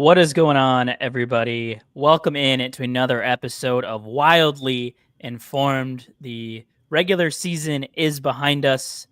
What is going on, everybody? Welcome in to another episode of Wildly Informed. The regular season is behind us.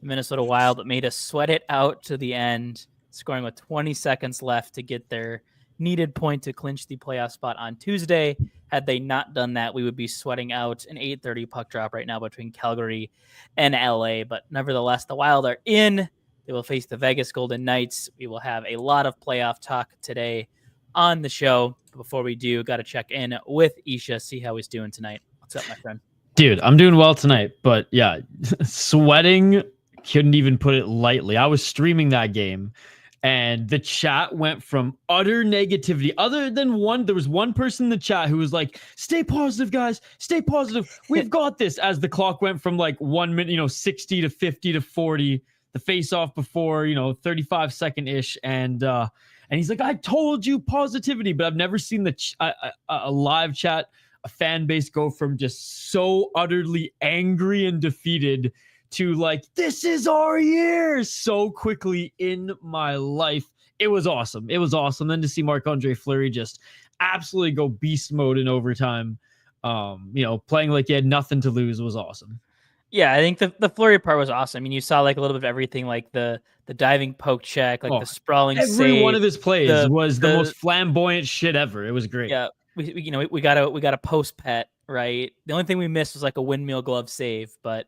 The Minnesota Wild made us sweat it out to the end, scoring with 20 seconds left to get their needed point to clinch the playoff spot on Tuesday. Had they not done that, we would be sweating out an 8:30 puck drop right now between Calgary and LA. But nevertheless, the Wild are in. They will face the Vegas Golden Knights. We will have a lot of playoff talk today on the show. Before we do, got to check in with Isha, see how he's doing tonight. What's up, my friend? Dude, I'm doing well tonight, but yeah, sweating, couldn't even put it lightly. I was streaming that game, and the chat went from utter negativity. Other than there was one person in the chat who was like, "Stay positive, guys. Stay positive. We've got this." As the clock went from like 1 minute, 60 to 50 to 40. The face off before, 35 second ish. And he's like, "I told you positivity," but I've never seen a live chat, a fan base go from just so utterly angry and defeated to like, "This is our year," so quickly in my life. It was awesome. It was awesome. Then to see Marc-Andre Fleury just absolutely go beast mode in overtime, playing like he had nothing to lose was awesome. Yeah, I think the Fleury part was awesome. I mean, you saw like a little bit of everything, like the diving poke check, like the sprawling every save. One of his plays was the most flamboyant shit ever. It was great. Yeah, we got a post pet, right? The only thing we missed was like a windmill glove save, but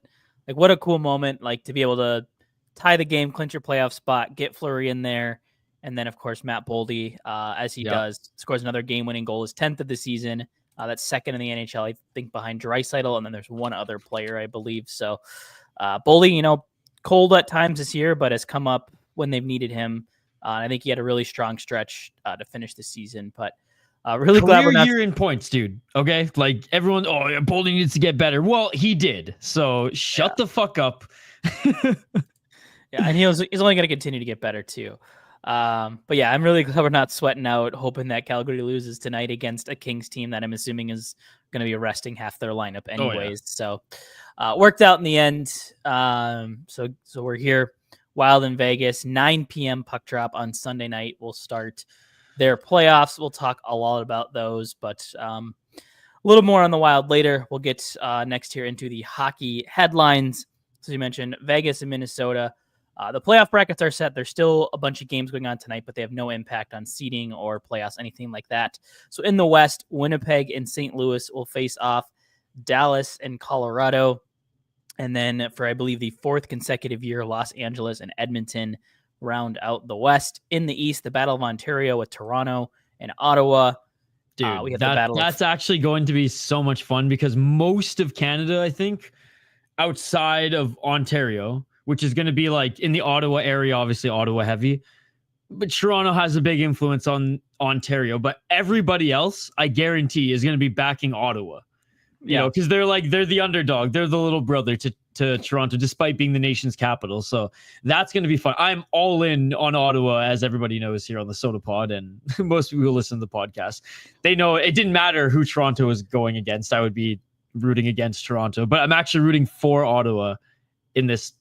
like what a cool moment, like to be able to tie the game, clinch your playoff spot, get Fleury in there, and then of course Matt Boldy, as he does, scores another game-winning goal, his 10th of the season. That's second in the NHL, I think, behind Draisaitl, and then there's one other player, I believe. So Boldy, cold at times this year, but has come up when they've needed him. And I think he had a really strong stretch to finish the season. But really glad we're not year in points, dude. Okay, like everyone, Boldy needs to get better. Well, he did. So shut the fuck up. Yeah, and he's only going to continue to get better too. But yeah, I'm really glad we're not sweating out, hoping that Calgary loses tonight against a Kings team that I'm assuming is going to be resting half their lineup anyways. So worked out in the end. So we're here, Wild in Vegas, 9 p.m. puck drop on Sunday night. We'll start their playoffs. We'll talk a lot about those, but a little more on the Wild later. We'll get next here into the hockey headlines. So you mentioned Vegas and Minnesota. The playoff brackets are set. There's still a bunch of games going on tonight, but they have no impact on seeding or playoffs, anything like that. So in the West, Winnipeg and St. Louis will face off, Dallas and Colorado. And then for, I believe, the fourth consecutive year, Los Angeles and Edmonton round out the West. In the East, the Battle of Ontario with Toronto and Ottawa. Dude, we have that's actually going to be so much fun because most of Canada, I think, outside of Ontario, which is going to be like in the Ottawa area, obviously Ottawa heavy, but Toronto has a big influence on Ontario, but everybody else, I guarantee, is going to be backing Ottawa, because they're the underdog. They're the little brother to Toronto, despite being the nation's capital. So that's going to be fun. I'm all in on Ottawa, as everybody knows here on the Sota pod, and most people who listen to the podcast, they know it didn't matter who Toronto was going against. I would be rooting against Toronto, but I'm actually rooting for Ottawa in this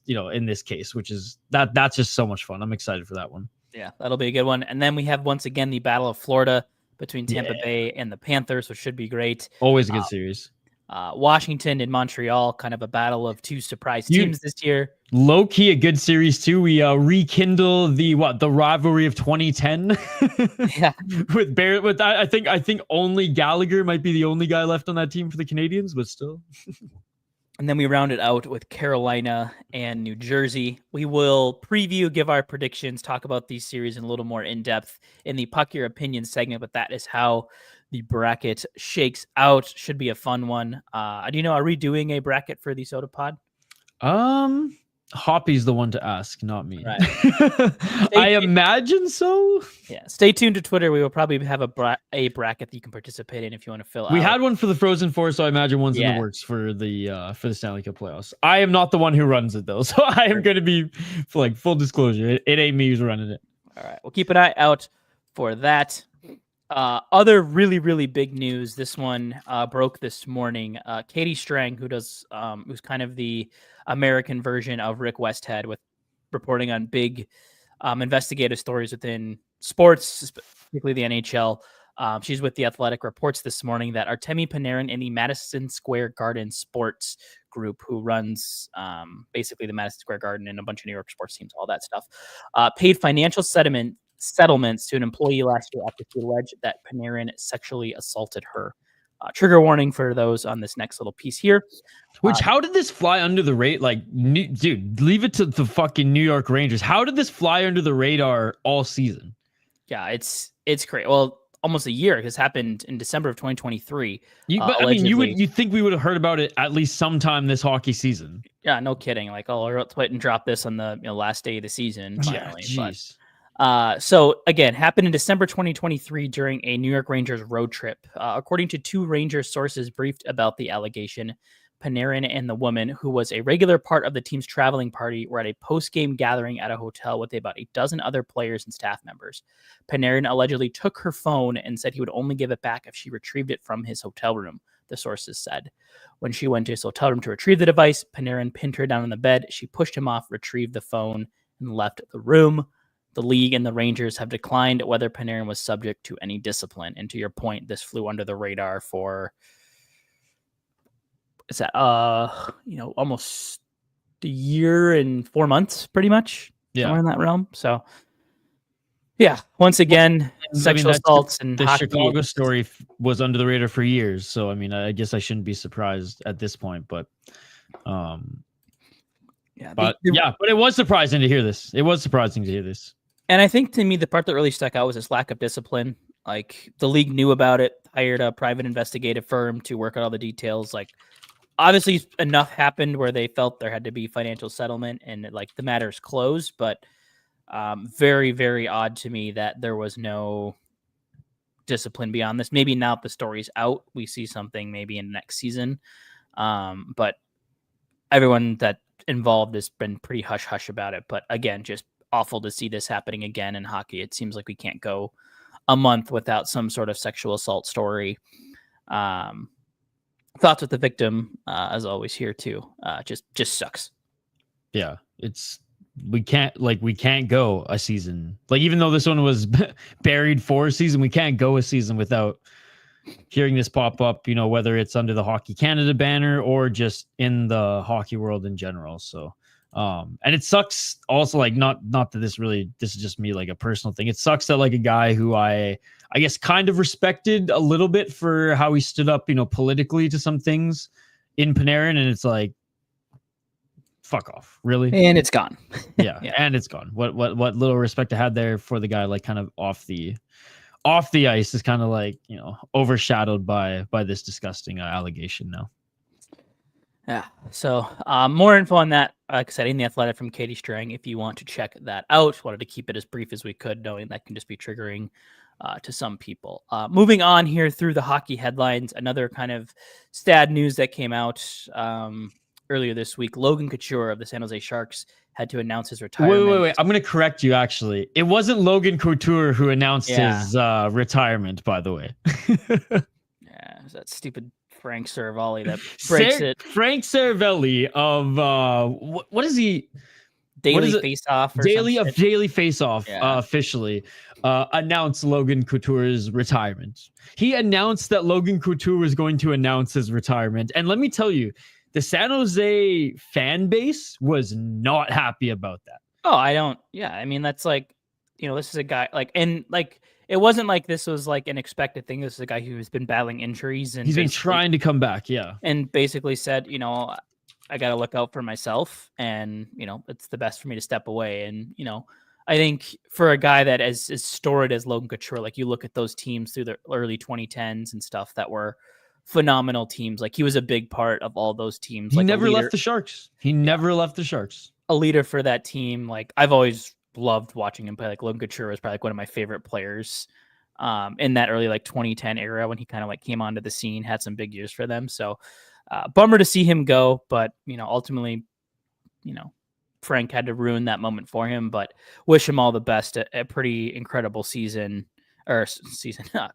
case, which is that's just so much fun. I'm excited for that one. Yeah, that'll be a good one. And then we have once again the Battle of Florida between Tampa Bay and the Panthers, which should be great. Always a good series. Washington and Montreal, kind of a battle of two surprise teams this year. Low key a good series too. We rekindle the rivalry of 2010. Yeah, with I think only Gallagher might be the only guy left on that team for the Canadians, but still. And then we round it out with Carolina and New Jersey. We will preview, give our predictions, talk about these series in a little more in-depth in the Puck Your Opinion segment, but that is how the bracket shakes out. Should be a fun one. Do you know, are we doing a bracket for the Sota pod? Hoppy's the one to ask, not me. Right. I imagine so. Yeah. Stay tuned to Twitter. We will probably have a bracket that you can participate in if you want to fill out. We had one for the Frozen Four, so I imagine one's in the works for the Stanley Cup playoffs. I am not the one who runs it though, so I am going to be like full disclosure. It ain't me who's running it. All right. We'll keep an eye out for that. Other really, really big news. This one broke this morning. Katie Strang, who's kind of the American version of Rick Westhead, with reporting on big investigative stories within sports, particularly the NHL. She's with The Athletic, reports this morning that Artemi Panarin in the Madison Square Garden Sports Group, who runs basically the Madison Square Garden and a bunch of New York sports teams, all that stuff, paid financial settlements to an employee last year after she alleged that Panarin sexually assaulted her. Trigger warning for those on this next little piece here. How did this fly under the radar? Like, dude, leave it to the fucking New York Rangers. How did this fly under the radar all season? Yeah, it's great. Well, almost a year. This happened in December of 2023. But I mean, you think we would have heard about it at least sometime this hockey season? Yeah, no kidding. Like, let's wait and drop this on the last day of the season. Finally. So again, happened in December 2023 during a New York Rangers road trip. According to two Rangers sources briefed about the allegation, Panarin and the woman, who was a regular part of the team's traveling party, were at a post-game gathering at a hotel with about a dozen other players and staff members. Panarin allegedly took her phone and said he would only give it back if she retrieved it from his hotel room, the sources said. When she went to his hotel room to retrieve the device, Panarin pinned her down on the bed. She pushed him off, retrieved the phone, and left the room. The league and the Rangers have declined whether Panarin was subject to any discipline. And to your point, this flew under the radar for, is that almost a year and 4 months, pretty much. Yeah, somewhere in that realm. So, yeah, once again, sexual assaults and the Chicago story was under the radar for years. So, I mean, I guess I shouldn't be surprised at this point, but but it was surprising to hear this. And I think to me, the part that really stuck out was this lack of discipline. Like, the league knew about it, hired a private investigative firm to work out all the details. Like, obviously enough happened where they felt there had to be financial settlement and like the matter's closed, but very, very odd to me that there was no discipline beyond this. Maybe now that the story's out, we see something maybe in next season. But everyone that involved has been pretty hush-hush about it. But again, just awful to see this happening again in hockey. It seems like we can't go a month without some sort of sexual assault story. Thoughts with the victim, as always, here too. Just sucks. Yeah, we can't go a season. Like, even though this one was buried for a season, we can't go a season without hearing this pop up, whether it's under the Hockey Canada banner or just in the hockey world in general. So, and it sucks also, like, not that this is just me, like a personal thing. It sucks that like a guy who I guess kind of respected a little bit for how he stood up, politically to some things in Panarin, and it's like, fuck off, really? And it's gone. Yeah, and it's gone. What little respect I had there for the guy, like, kind of off the ice is kind of like, overshadowed by this disgusting allegation now. Yeah. So more info on that, like I said, in The Athletic from Katie Strang, if you want to check that out. Wanted to keep it as brief as we could, knowing that can just be triggering to some people. Moving on here through the hockey headlines, another kind of sad news that came out earlier this week. Logan Couture of the San Jose Sharks had to announce his retirement. Wait. I'm going to correct you, actually. It wasn't Logan Couture who announced his retirement, by the way. Yeah, that stupid Frank Saravalli that breaks it. Frank Saravalli of what is he? Daily Face-Off. Daily Face-Off officially announced Logan Couture's retirement. He announced that Logan Couture was going to announce his retirement, and let me tell you, the San Jose fan base was not happy about that. Oh, I don't. Yeah, I mean, that's like, this is a guy it wasn't like this was like an expected thing. This is a guy who's been battling injuries and he's been trying to come back. Yeah. And basically said, I got to look out for myself, and, it's the best for me to step away. And, I think for a guy that is storied as Logan Couture, like, you look at those teams through the early 2010s and stuff that were phenomenal teams. Like, he was a big part of all those teams. He never left the Sharks. A leader for that team. Like, I've always loved watching him play. Like, Logan Couture was probably like one of my favorite players in that early 2010 era when he kind of came onto the scene, had some big years for them. So bummer to see him go, but ultimately, Frank had to ruin that moment for him, but wish him all the best. A pretty incredible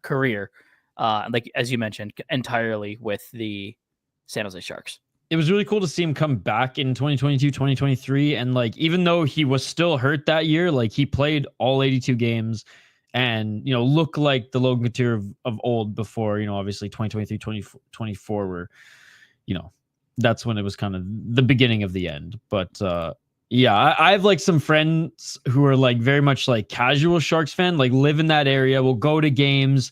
career. Like, as you mentioned, entirely with the San Jose Sharks. It was really cool to see him come back in 2022, 2023. And even though he was still hurt that year, he played all 82 games and, look like the Logan Couture of old before, obviously 2023, 2024 were, that's when it was kind of the beginning of the end. But yeah, I have like some friends who are like very much like casual Sharks fan, like live in that area, will go to games,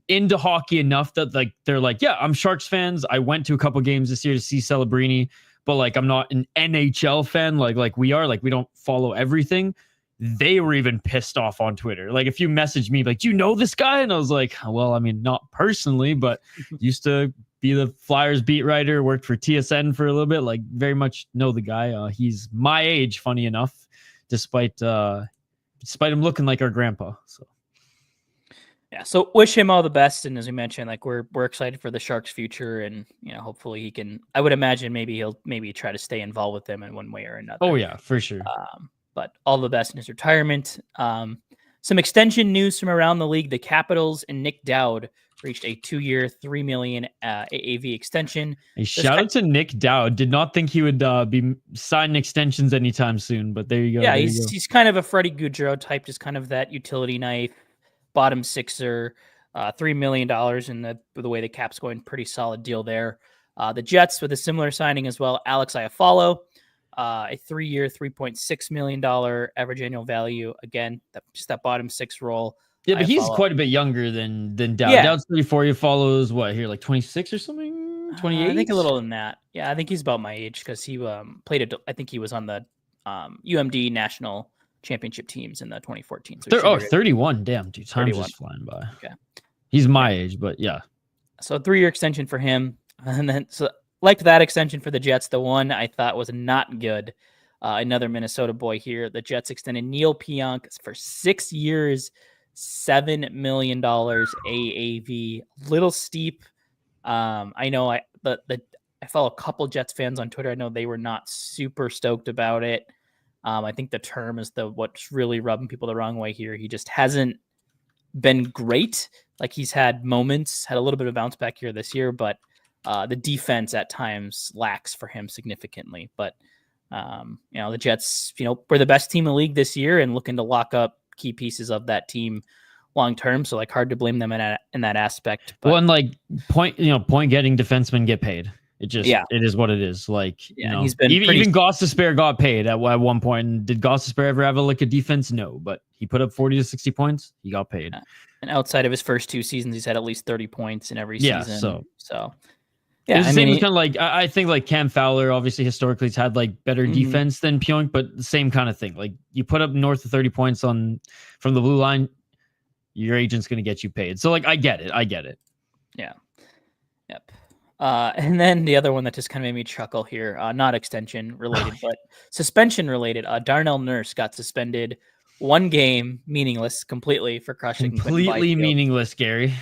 into hockey enough that like they're like, yeah, I'm Sharks fans. I went to a couple games this year to see Celebrini, but like I'm not an NHL fan like we are. Like we don't follow everything. They were even pissed off on Twitter. Like if you message me like, do you know this guy? And I was like, well, I mean, not personally, but used to be the Flyers beat writer, worked for TSN for a little bit, like very much know the guy. He's my age, funny enough, despite him looking like our grandpa. So yeah, so wish him all the best, and as we mentioned, like we're excited for the Sharks' future, and hopefully he can. I would imagine he'll try to stay involved with them in one way or another. Oh yeah, for sure. But all the best in his retirement. Some extension news from around the league: the Capitals and Nick Dowd reached a 2-year, $3 million AAV extension. Hey, shout out to Nick Dowd. Did not think he would be signing extensions anytime soon, but there you go. Yeah, he's kind of a Freddie Gaudreau type, just kind of that utility knife, bottom sixer, $3 million in the way the cap's going, pretty solid deal there. The Jets with a similar signing as well, Alex Iafallo, a 3-year, $3.6 million average annual value. Again, just that bottom six role. Yeah, but he's quite a bit younger than Dowd. Yeah. Dowd's 34. He follows what here, like 26 or something? 28? I think a little than that. Yeah, I think he's about my age because he played. I think he was on the UMD national championship teams in the 2014. So 31. Damn, dude, time's just flying by. Okay, he's my age, but yeah. So a 3-year extension for him, and then liked that extension for the Jets. The one I thought was not good. Another Minnesota boy here. The Jets extended Neil Pionk for 6 years. $7 million AAV, little steep. I know I follow a couple Jets fans on Twitter. I know they were not super stoked about it. I think the term is what's really rubbing people the wrong way here. He just hasn't been great. Like he's had moments, had a little bit of bounce back here this year, but the defense at times lacks for him significantly. But the Jets, were the best team in the league this year and looking to lock up key pieces of that team long term, so like hard to blame them in that aspect. But, well, and like point getting defensemen get paid. It is what it is. Like he's been even Gostisbehere got paid at one point. And did Gostisbehere ever have a defense? No, but he put up 40 to 60 points. He got paid. And outside of his first 2 seasons, he's had at least 30 points in every season. So yeah, it's the same kind of like I think like Cam Fowler obviously historically has had like better defense than Pionk, but the same kind of thing. Like you put up north of 30 points from the blue line, your agent's going to get you paid. So like I get it. Yeah. Yep. And then the other one that just kind of made me chuckle here, not extension related, but suspension related. Darnell Nurse got suspended 1 game, meaningless completely for crushing. Completely meaningless, Gary.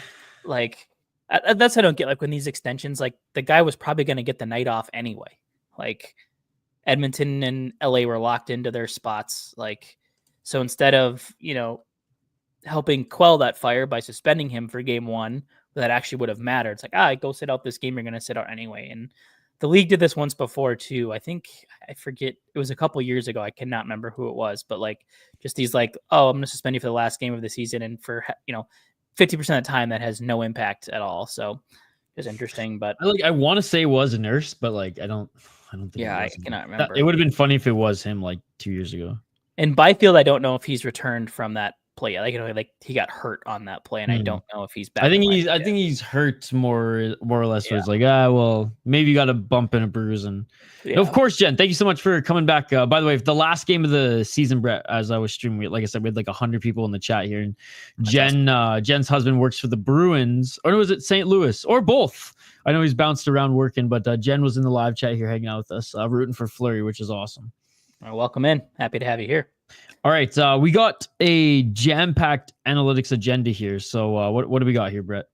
Like. That's what I don't get. Like when these extensions, like the guy was probably going to get the night off anyway. Like Edmonton and LA were locked into their spots. Like, so instead of, helping quell that fire by suspending him for game 1, that actually would have mattered. It's like, go sit out this game. You're going to sit out anyway. And the league did this once before too. I forget. It was a couple years ago. I cannot remember who it was, but like just these like, I'm going to suspend you for the last game of the season. And for, 50% of the time that has no impact at all. So it's interesting, but I want to say it was a Nurse, but like I don't think. Yeah, I cannot remember. It would have been funny if it was him like 2 years ago. And Byfield, I don't know if he's returned from that play. Like he got hurt on that play, and I don't know if he's back. I think he's hurt more or less. Yeah. Where it's like, well, maybe you got a bump and a bruise. And no, of course, Jen, thank you so much for coming back. By the way, the last game of the season, Brett, as I was streaming, like I said, we had like 100 people in the chat here, and Jen's husband works for the Bruins, or was it St. Louis, or both? I know he's bounced around working, but Jen was in the live chat here hanging out with us, rooting for Fleury, which is awesome. Welcome in. Happy to have you here. All right, we got a jam-packed analytics agenda here. So what do we got here, Brett?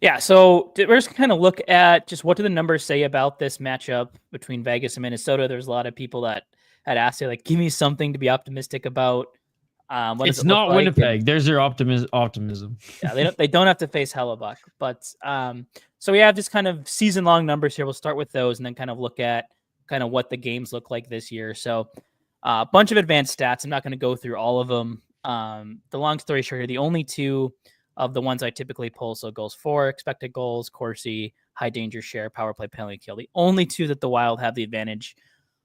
Yeah, so we're just kind of look at just what do the numbers say about this matchup between Vegas and Minnesota. There's a lot of people that had asked, like, give me something to be optimistic about. It's not Winnipeg. And there's your optimism. Yeah, they don't have to face Hellebuck. But so we have just kind of season-long numbers here. We'll start with those and then kind of look at kind of what the games look like this year. So a bunch of advanced stats. I'm not going to go through all of them. The long story short here, the only two of the ones I typically pull, so goals for, expected goals, Corsi, high danger share, power play, penalty kill. The only two that the Wild have the advantage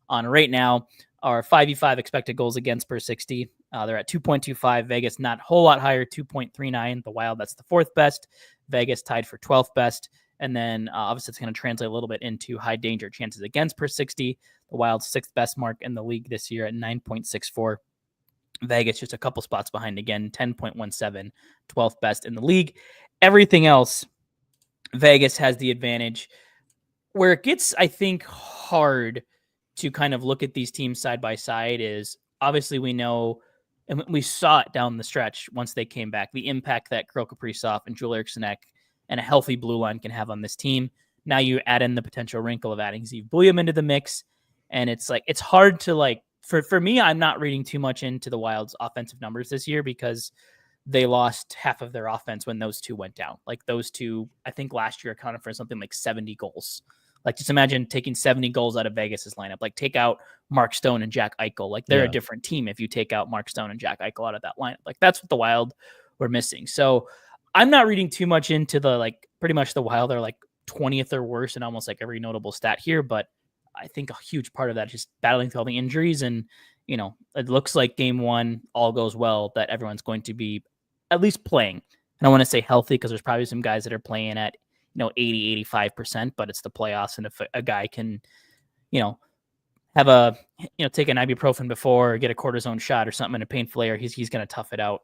on right now are 5v5 expected goals against per 60. They're at 2.25. Vegas not a whole lot higher, 2.39. The Wild, that's the fourth best. Vegas tied for 12th best. And then obviously it's going to translate a little bit into high danger chances against per 60. The Wild's sixth best mark in the league this year at 9.64. Vegas just a couple spots behind again, 10.17, 12th best in the league. Everything else, Vegas has the advantage. Where it gets, I think, hard to kind of look at these teams side by side is obviously we know, and we saw it down the stretch once they came back, the impact that Kirill Kaprizov and Joel Eriksson and a healthy blue line can have on this team. Now you add in the potential wrinkle of adding Ziv Buljam into the mix, and it's like it's hard to like for me. I'm not reading too much into the Wild's offensive numbers this year because they lost half of their offense when those two went down. Like those two, I think last year accounted for something like 70 goals. Like just imagine taking 70 goals out of Vegas's lineup. Like take out Mark Stone and Jack Eichel. Like they're a different team if you take out Mark Stone and Jack Eichel out of that lineup. Like that's what the Wild were missing. So I'm not reading too much into the like pretty much the Wild are like 20th or worse in almost like every notable stat here. But I think a huge part of that is just battling through all the injuries. And, you know, it looks like game one, all goes well, that everyone's going to be at least playing. And I want to say healthy because there's probably some guys that are playing at, 80, 85%, but it's the playoffs. And if a guy can, have take an ibuprofen before or get a cortisone shot or something in a painful area, he's going to tough it out.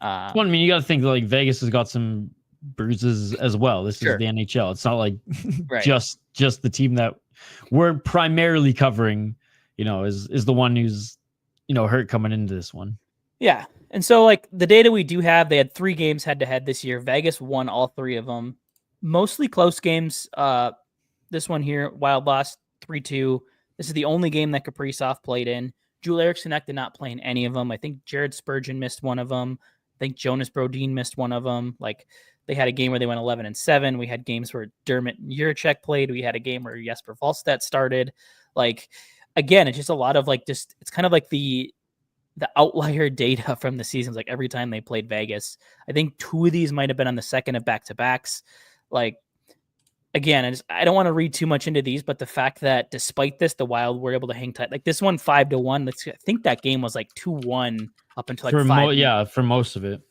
Well, I mean, you got to think like Vegas has got some bruises as well. This is the NHL. It's not like just the team that we're primarily covering, is the one who's, hurt coming into this one. Yeah. And so like the data we do have, they had 3 games head to head this year. Vegas won all 3 of them. Mostly close games. This one here, Wild lost 3-2. This is the only game that Kaprizov played in. Joel Eriksson did not play in any of them. I think Jared Spurgeon missed one of them. I think Jonas Brodin missed one of them. Like they had a game where they went 11-7. We had games where Dermott and Juracek played. We had a game where Jesper Wallstedt started. Like again, it's just a lot of like it's kind of like the outlier data from the seasons. Like every time they played Vegas, I think 2 of these might have been on the second of back-to-backs. Like, again, I don't want to read too much into these, but the fact that despite this, the Wild were able to hang tight. Like this one 5-1. I think that game was like 2-1 up until like 5. For most of it.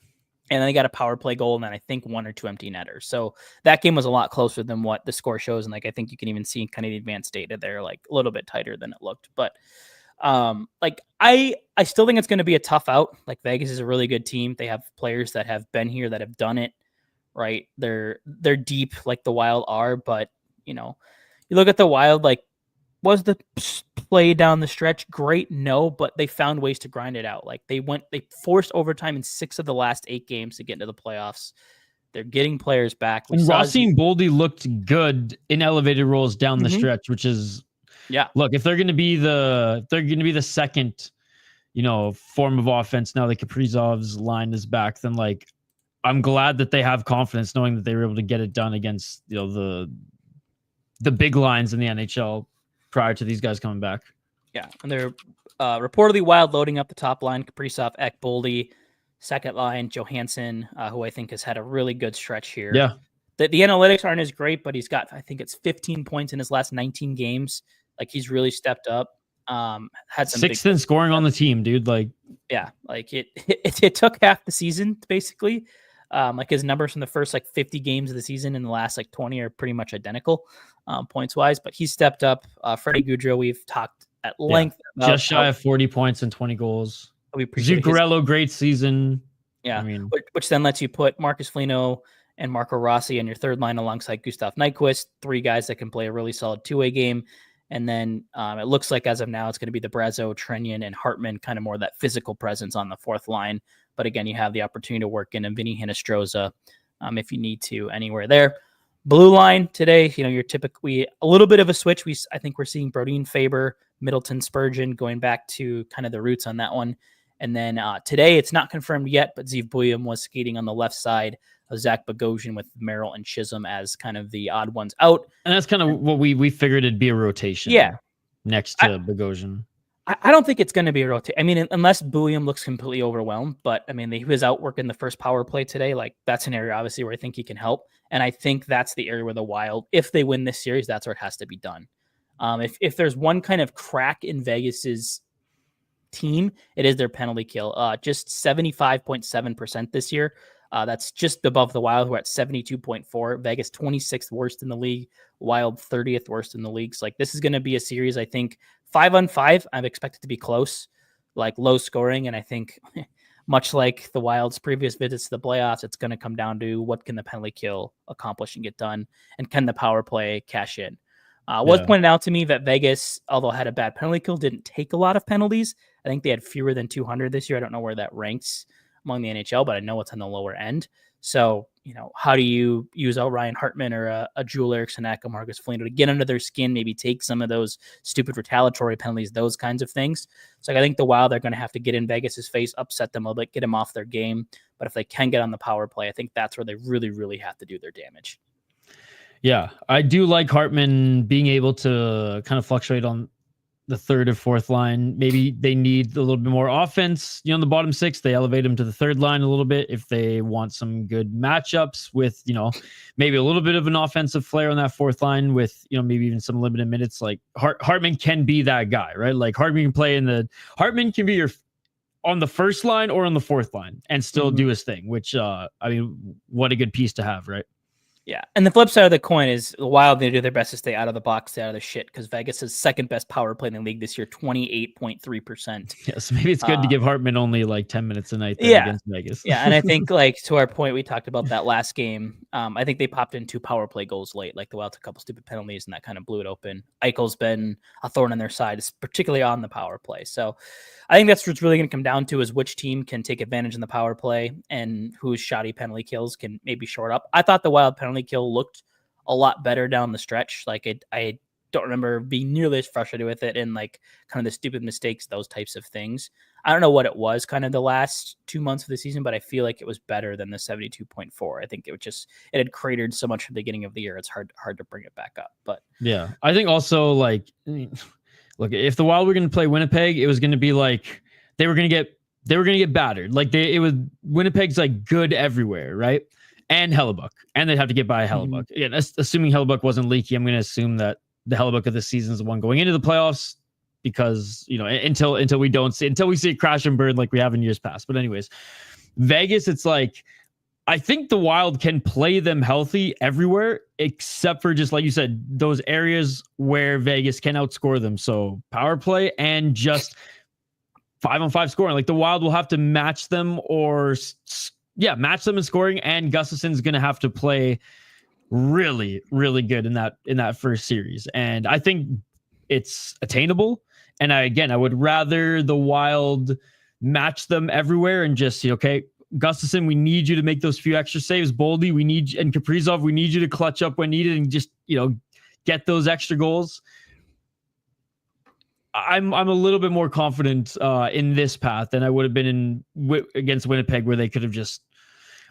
And then they got a power play goal and then I think 1 or 2 empty netters. So that game was a lot closer than what the score shows. And like I think you can even see kind of the advanced data there, like a little bit tighter than it looked. But like I still think it's going to be a tough out. Like Vegas is a really good team. They have players that have been here that have done it. Right. They're deep like the Wild are, but you look at the Wild, like was the play down the stretch great? No, but they found ways to grind it out. Like they forced overtime in 6 of the last 8 games to get into the playoffs. They're getting players back. Rossi and Boldy looked good in elevated roles down the stretch, which is look, if they're going to be the second, form of offense now that Kaprizov's line is back, then like I'm glad that they have confidence knowing that they were able to get it done against the big lines in the NHL prior to these guys coming back. Yeah, and they're reportedly Wild loading up the top line: Kaprizov, Ek, Boldy. Second line, Johansson, who I think has had a really good stretch here. Yeah, the analytics aren't as great, but he's got, I think it's 15 points in his last 19 games. Like he's really stepped up. Had some 6th in scoring on the team, dude. Like like it took half the season basically. Like his numbers from the first like 50 games of the season and the last like 20 are pretty much identical points wise, but he's stepped up. Freddie Gaudreau, we've talked at length about just shy of 40 points and 20 goals. Zuccarello, great season. Yeah, I mean, which then lets you put Marcus Foligno and Marco Rossi on your third line alongside Gustav Nyquist, 3 guys that can play a really solid 2-way game. And then it looks like as of now, it's going to be the Brazeau, Trenyan, and Hartman, kind of more that physical presence on the 4th line. But again, you have the opportunity to work in a Vinny Hinostroza if you need to anywhere there. Blue line today, you're typically a little bit of a switch. I think we're seeing Brodin, Faber, Middleton, Spurgeon going back to kind of the roots on that one. And then today, it's not confirmed yet, but Ziv Buljam was skating on the left side of Zach Bogosian with Merrill and Chisholm as kind of the odd ones out. And that's kind of what we figured it'd be a rotation. Yeah. Next to Bogosian. I don't think it's going to be a rotation. I mean, unless Buium looks completely overwhelmed, but I mean, he was out working the first power play today. Like that's an area obviously where I think he can help. And I think that's the area where the Wild, if they win this series, that's where it has to be done. If there's one kind of crack in Vegas's team, it is their penalty kill. Just 75.7% this year. That's just above the Wild, who are at 72.4. Vegas 26th worst in the league. Wild 30th worst in the league. So, like, this is going to be a series, I think, 5-on-5. I'm expected to be close, like low scoring. And I think much like the Wild's previous visits to the playoffs, it's going to come down to what can the penalty kill accomplish and get done, and can the power play cash in. Was pointed out to me that Vegas, although had a bad penalty kill, didn't take a lot of penalties. I think they had fewer than 200 this year. I don't know where that ranks among the NHL, but I know it's on the lower end. So, how do you use a Ryan Hartman or a Joel Eriksson Ek, a Marcus Foligno to get under their skin, maybe take some of those stupid retaliatory penalties, those kinds of things. So I think the Wild are going to have to get in Vegas's face, upset them a little bit, get them off their game. But if they can get on the power play, I think that's where they really, really have to do their damage. Yeah, I do like Hartman being able to kind of fluctuate on the third or fourth line. Maybe they need a little bit more offense, in the bottom six. They elevate them to the third line a little bit if they want some good matchups with, maybe a little bit of an offensive flair on that fourth line with, maybe even some limited minutes. Like Hartman can be that guy, right? Like Hartman can be your on the first line or on the fourth line and still do his thing, which, what a good piece to have, right? Yeah. And the flip side of the coin is the Wild, they do their best to stay out of the box, stay out of the shit, because Vegas is second best power play in the league this year, 28.3%. Yeah, so maybe it's good to give Hartman only like 10 minutes a night against Vegas. Yeah, and I think, to our point, we talked about that last game. I think they popped in 2 power play goals late. Like the Wild took a couple stupid penalties, and that kind of blew it open. Eichel's been a thorn in their side, particularly on the power play. So I think that's what's really going to come down to is which team can take advantage in the power play and whose shoddy penalty kills can maybe short up. I thought the Wild penalty kill looked a lot better down the stretch. Like I don't remember being nearly as frustrated with it and like kind of the stupid mistakes, those types of things. I don't know what it was kind of the last 2 months of the season, but I feel like it was better than the 72.4. I think it had cratered so much at the beginning of the year. It's hard to bring it back up. But yeah, I think also look, if the Wild were going to play Winnipeg, it was going to be like they were going to get battered. Like Winnipeg's like good everywhere, right? And Hellebuck, and they'd have to get by Hellebuck. Yeah, assuming Hellebuck wasn't leaky, I'm going to assume that the Hellebuck of this season is the one going into the playoffs because until we see it crash and burn like we have in years past. But anyways, Vegas, it's like I think the Wild can play them healthy everywhere, except for just like you said, those areas where Vegas can outscore them. So power play and just 5-on-5 scoring. Like the Wild will have to match them match them in scoring. And Gustafsson's going to have to play really, really good in that first series. And I think it's attainable. And I would rather the Wild match them everywhere and just see, okay, Gustafsson, we need you to make those few extra saves. Boldy, and Kaprizov, we need you to clutch up when needed and just, get those extra goals. I'm a little bit more confident in this path than I would have been against Winnipeg, where they could have just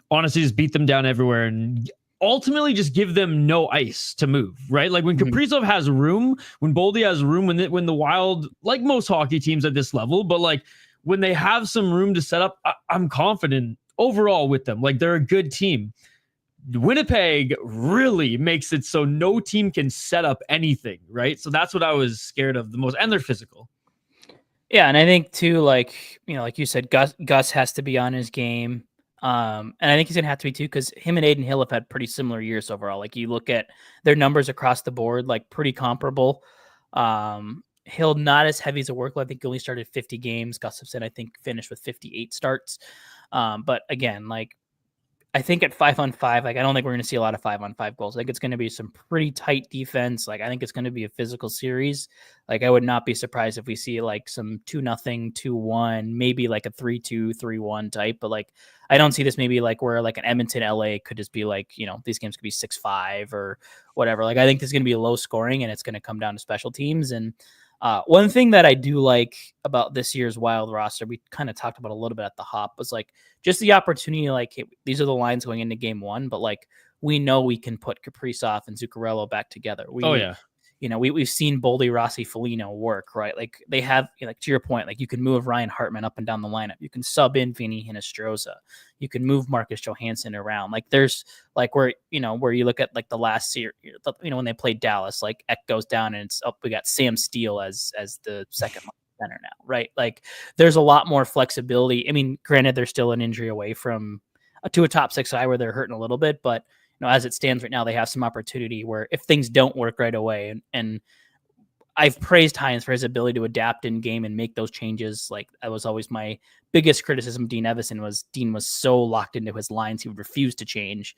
honestly just beat them down everywhere and ultimately just give them no ice to move, right? Like when Kaprizov has room, when Boldy has room, when the Wild, like most hockey teams at this level, but like when they have some room to set up, I'm confident overall with them. Like they're a good team. Winnipeg really makes it so no team can set up anything, right? So that's what I was scared of the most. And they're physical. Yeah, and I think too, like you said, Gus has to be on his game. And I think he's gonna have to be too, because him and Aiden Hill have had pretty similar years overall. Like you look at their numbers across the board, like pretty comparable. Hill not as heavy as a workload. I think he only started 50 games. Gustafsson, I think, finished with 58 starts. But again, like I think at 5-on-5, like I don't think we're going to see a lot of 5-on-5 goals. I think it's going to be some pretty tight defense. Like I think it's going to be a physical series. Like I would not be surprised if we see like some 2-0, 2-1, maybe like a 3-2, 3-1 type. But like I don't see this maybe like where like an Edmonton LA could just be like, these games could be 6-5 or whatever. Like I think this is going to be low scoring and it's going to come down to special teams. And one thing that I do like about this year's Wild roster, we kind of talked about a little bit at the hop, was like just the opportunity. Like, hey, these are the lines going into game one, but like we know we can put Kaprizov and Zuccarello back together. we've seen Boldy, Rossi, Foligno work, right? Like they have, like to your point, like you can move Ryan Hartman up and down the lineup. You can sub in Vinny Hinostroza. You can move Marcus Johansson around. Like there's like where you look at like the last series, when they played Dallas, like Eck goes down and it's up. We got Sam Steele as the second center now, right? Like there's a lot more flexibility. I mean, granted, they're still an injury away from to a top 6 guy where they're hurting a little bit, but as it stands right now, they have some opportunity where if things don't work right away, and I've praised Hines for his ability to adapt in game and make those changes. Like that was always my biggest criticism of Dean Evison was Dean was so locked into his lines. He would refuse to change,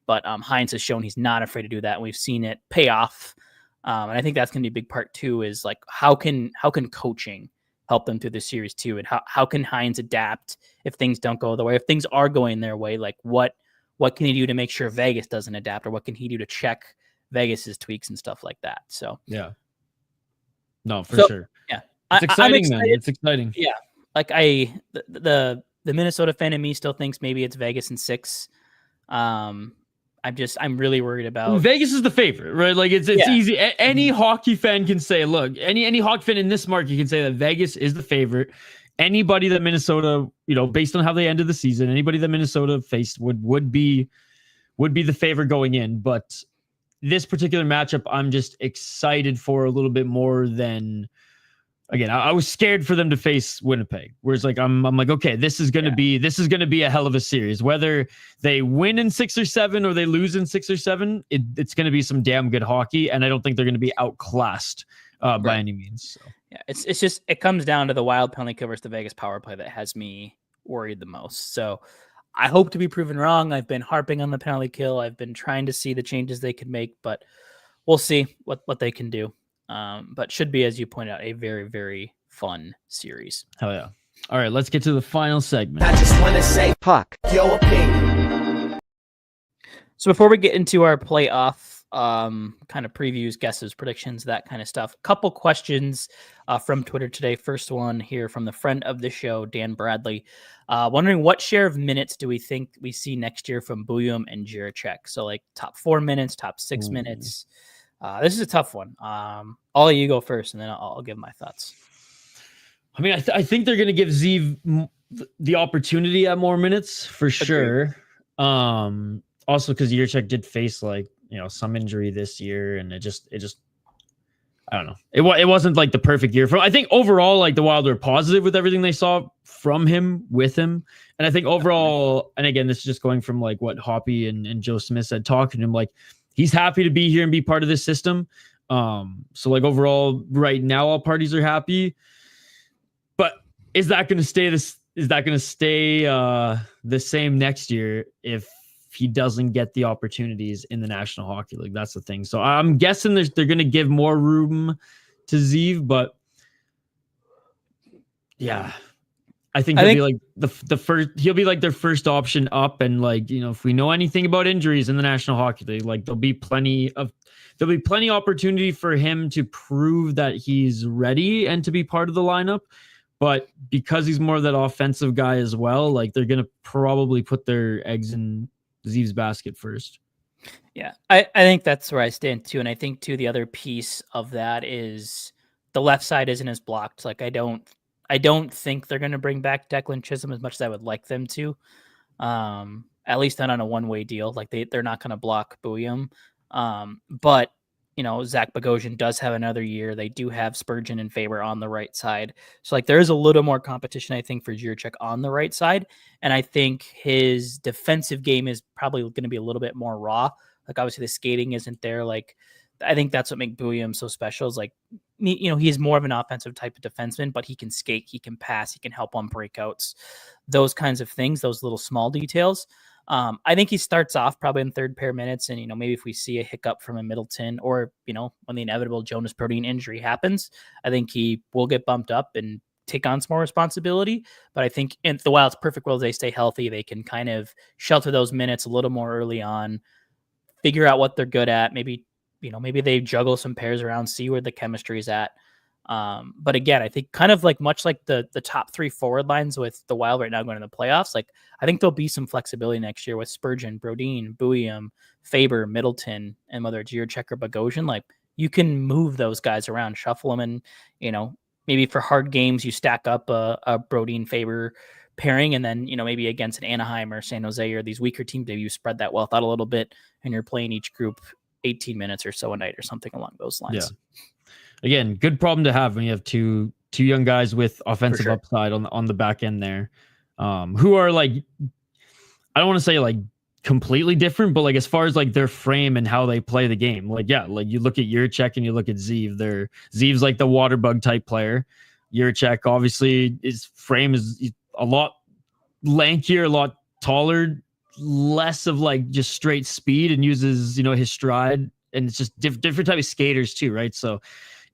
but Hines has shown he's not afraid to do that. And we've seen it pay off. And I think that's going to be a big part too, is like, how can coaching help them through this series too? And how can Hines adapt if things don't go their way, if things are going their way, like what can he do to make sure Vegas doesn't adapt, or what can he do to check Vegas's tweaks and stuff like that? So, yeah. No, for sure. Yeah. It's exciting, man. It's exciting. Yeah. Like the Minnesota fan in me still thinks maybe it's Vegas in 6. I'm really worried about Vegas is the favorite, right? Like it's easy. Any hockey fan can say, look, any hockey fan in this market can say that Vegas is the favorite. Anybody that Minnesota, based on how they ended the season, anybody that Minnesota faced would be the favorite going in. But this particular matchup, I'm just excited for a little bit more than. Again, I was scared for them to face Winnipeg. Whereas, like, I'm like, okay, this is gonna be a hell of a series. Whether they win in 6 or 7 or they lose in 6 or 7, it's gonna be some damn good hockey, and I don't think they're gonna be outclassed by any means. So. Yeah, it's just it comes down to the Wild penalty kill versus the Vegas power play that has me worried the most. So I hope to be proven wrong. I've been harping on the penalty kill. I've been trying to see the changes they could make, but we'll see what they can do. But should be, as you pointed out, a very, very fun series. Hell yeah. All right, let's get to the final segment. I just want to say, Puck, your opinion. So before we get into our playoff kind of previews, guesses, predictions, that kind of stuff, a couple questions from Twitter today. First one here from the friend of the show, Dan Bradley, wondering what share of minutes do we think we see next year from Bouillon and Jiricek? So like top 4 minutes, top 6 minutes. This is a tough one. I'll let you go first, and then I'll give my thoughts. I mean, I think they're going to give Zeev the opportunity at more minutes for sure. Also, because Jiricek did face some injury this year, and it just I don't know. It wasn't like the perfect year for. I think overall, like the Wild were positive with everything they saw from him with him, and I think overall, and again, this is just going from like what Hoppy and Joe Smith said talking to him, like he's happy to be here and be part of this system. So like overall, right now, all parties are happy. But is that going to stay this? Is that going to stay the same next year if he doesn't get the opportunities in the National Hockey League? That's the thing. So I'm guessing they're going to give more room to Zeev, but yeah, I think he'll be like the first. He'll be like their first option up, and like if we know anything about injuries in the National Hockey League, like there'll be plenty opportunity for him to prove that he's ready and to be part of the lineup. But because he's more of that offensive guy as well, like they're going to probably put their eggs in Zeev's basket first. Yeah, I think that's where I stand too. And I think too, the other piece of that is the left side isn't as blocked. Like I don't think they're going to bring back Declan Chisholm as much as I would like them to. At least not on a one-way deal. Like they're not going to block Bouillon. But Zach Bogosian does have another year. They do have Spurgeon and Faber on the right side. So like there is a little more competition, I think, for Jiricek on the right side. And I think his defensive game is probably going to be a little bit more raw. Like obviously the skating isn't there. Like I think that's what makes Bouillon so special is like, he's more of an offensive type of defenseman, but he can skate, he can pass, he can help on breakouts, those kinds of things, those little small details. I think he starts off probably in third pair minutes, and maybe if we see a hiccup from a Middleton or when the inevitable Jonas Brodin injury happens, I think he will get bumped up and take on some more responsibility. But I think in the Wild's perfect world, they stay healthy, they can kind of shelter those minutes a little more early on, figure out what they're good at. Maybe they juggle some pairs around, see where the chemistry is at. But again, I think kind of like much like the top 3 forward lines with the Wild right now going to the playoffs, like I think there'll be some flexibility next year with Spurgeon, Brodin, Bouillon, Faber, Middleton, and whether it's Jiricek or Bogosian. Like you can move those guys around, shuffle them, and maybe for hard games you stack up a Brody and Faber pairing, and then maybe against an Anaheim or San Jose or these weaker teams, maybe you spread that wealth out a little bit, and you're playing each group 18 minutes or so a night or something along those lines. Yeah. Again, good problem to have when you have two young guys with offensive upside on the back end there, who are like, I don't want to say like completely different, but like as far as like their frame and how they play the game, like you look at Juracek and you look at Zeev. Zeev's like the water bug type player. Juracek, obviously, his frame is a lot lankier, a lot taller, less of like just straight speed, and uses his stride, and it's just different type of skaters too, right? So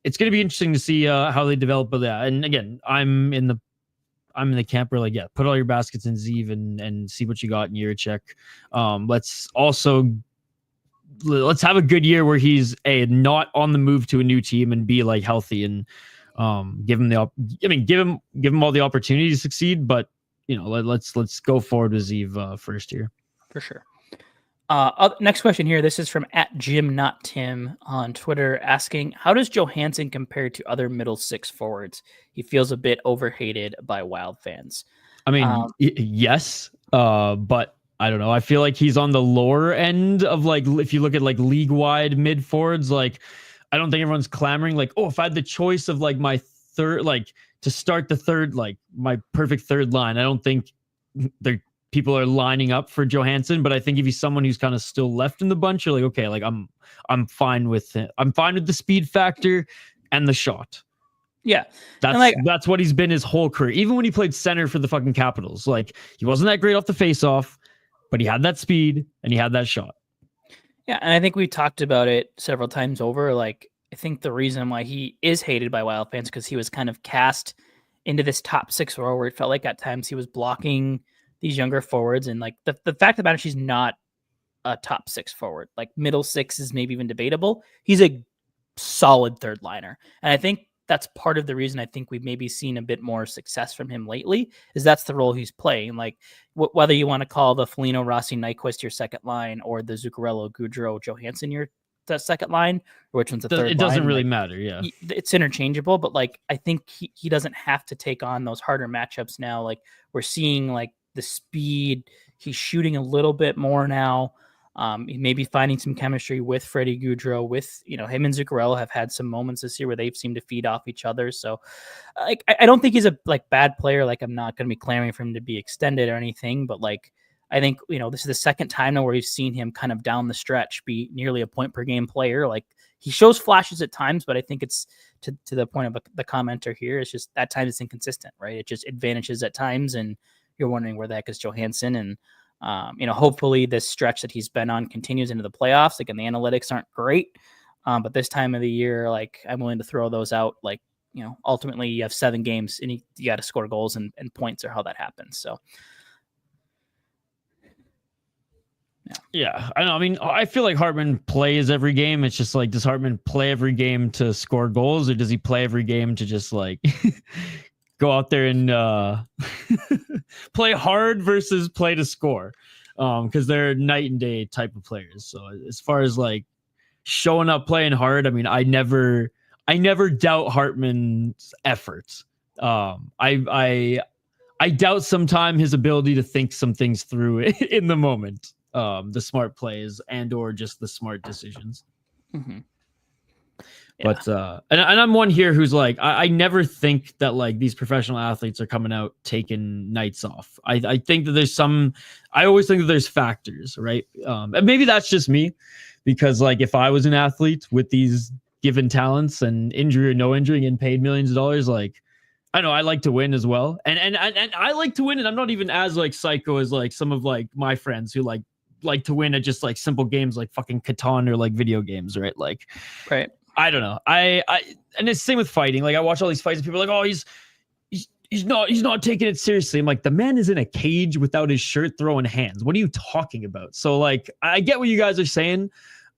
it's going to be interesting to see how they develop with that. And again, I'm in the camp where like, put all your baskets in Zeev and see what you got in Juracek. Let's have a good year where he's not on the move to a new team, and be like healthy, and give him all the opportunity to succeed. But let's go forward with Zeev first here for sure. Next question here. This is from @Jim on Twitter, asking, how does Johansson compare to other middle six forwards? He feels a bit overhated by Wild fans. I mean, yes, but I don't know. I feel like he's on the lower end of like, if you look at like league wide mid forwards, like I don't think everyone's clamoring like, oh, if I had the choice of like my third, like to start the third, like my perfect third line, I don't think people are lining up for Johansson. But I think if he's someone who's kind of still left in the bunch, you're like, okay, like I'm fine with it. I'm fine with the speed factor and the shot. Yeah. That's what he's been his whole career. Even when he played center for the fucking Capitals, like he wasn't that great off the faceoff, but he had that speed and he had that shot. Yeah. And I think we talked about it several times over. Like, I think the reason why he is hated by Wild fans, because he was kind of cast into this top six role where it felt like at times he was blocking these younger forwards. And like the fact of the matter is, he's not a top six forward. Like middle six is maybe even debatable. He's a solid third liner. And I think that's part of the reason I think we've maybe seen a bit more success from him lately, is that's the role he's playing. Like whether you want to call the Foligno, Rossi, Nyquist your second line, or the Zuccarello, Gaudreau, Johansson your second line, or which one's the third line. It doesn't really matter. Yeah. It's interchangeable, but like, I think he doesn't have to take on those harder matchups now. Like we're seeing like the speed, he's shooting a little bit more now. He may be finding some chemistry with Freddie Gaudreau, with, him and Zuccarello have had some moments this year where they've seemed to feed off each other. So like, I don't think he's a like bad player. Like I'm not going to be clamoring for him to be extended or anything, but like, I think, this is the second time now where we've seen him kind of down the stretch be nearly a point per game player. Like he shows flashes at times, but I think it's to the point of the commenter here. It's just at times it's inconsistent, right? It just advantages at times, and you're wondering where the heck is Johansson. And, hopefully this stretch that he's been on continues into the playoffs. Again, the analytics aren't great, but this time of the year, like I'm willing to throw those out. Like, ultimately you have 7 games and you got to score goals and points, or how that happens. So, yeah, I know. I mean, I feel like Hartman plays every game. It's just like, does Hartman play every game to score goals, or does he play every game to just like go out there and play hard versus play to score? Because they're night and day type of players. So as far as like showing up playing hard, I mean, I never doubt Hartman's efforts. I doubt sometime his ability to think some things through in the moment. The smart plays or just the smart decisions. Mm-hmm. Yeah. But and I'm one here who's like, I never think that like these professional athletes are coming out taking nights off. I think that I always think that there's factors, right? And maybe that's just me, because like if I was an athlete with these given talents and injury or no injury and paid millions of dollars, like I know I like to win as well. And I like to win, and I'm not even as like psycho as like some of like my friends who like to win at just like simple games like fucking Catan or like video games, right? Like, right. I don't know. I and it's the same with fighting. Like I watch all these fights and people are like, oh, he's not taking it seriously. I'm like, the man is in a cage without his shirt, throwing hands. What are you talking about? So like, I get what you guys are saying.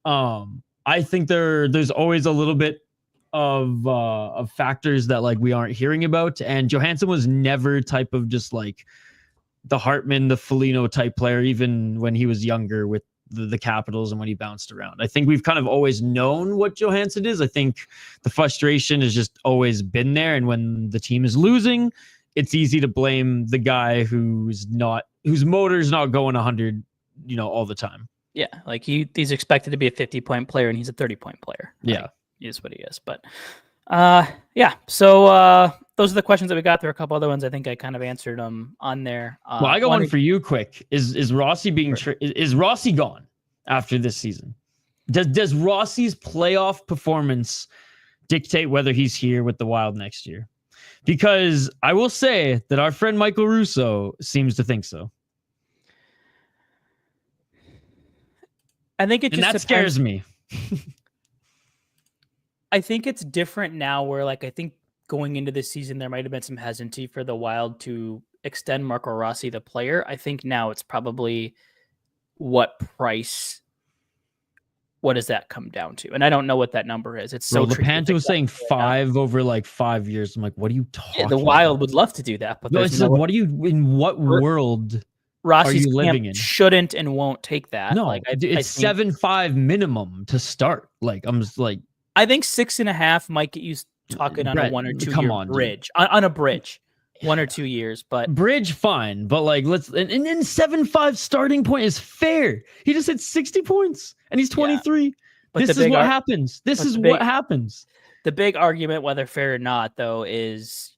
I think there's always a little bit of factors that like we aren't hearing about. And Johansson was never type of just like the Hartman, the Foligno type player, even when he was younger with the Capitals and when he bounced around. I think we've kind of always known what Johansson is. I think the frustration has just always been there. And when the team is losing, it's easy to blame the guy whose motor's not going 100, all the time. Yeah, like he's expected to be a 50-point player, and he's a 30-point player. Yeah, he is what he is. But yeah. So those are the questions that we got. There are a couple other ones. I think I kind of answered them on there. Well, I got one for you quick. Is Rossi is Rossi gone after this season? Does Rossi's playoff performance dictate whether he's here with the Wild next year? Because I will say that our friend Michael Russo seems to think so. I think that scares me. I think it's different now where I think going into this season, there might've been some hesitancy for the Wild to extend Marco Rossi, the player. I think now it's probably what price, what does that come down to? And I don't know what that number is. It's so Lepanto was saying 5 over 5 years. I'm like, what are you talking the Wild would love to do that, but it's what are you, in what world Rossi's are you living in? Shouldn't and won't take that. No, it's 7.5 minimum to start. I'm just I think 6.5 might get you talking on a 1 or 2 year bridge. On a bridge, 1 or 2 years, but bridge fine. But let's and 7.5 starting point is fair. He just hit 60 points and he's 23. Yeah. This is what happens. This is what happens. The big argument, whether fair or not, though, is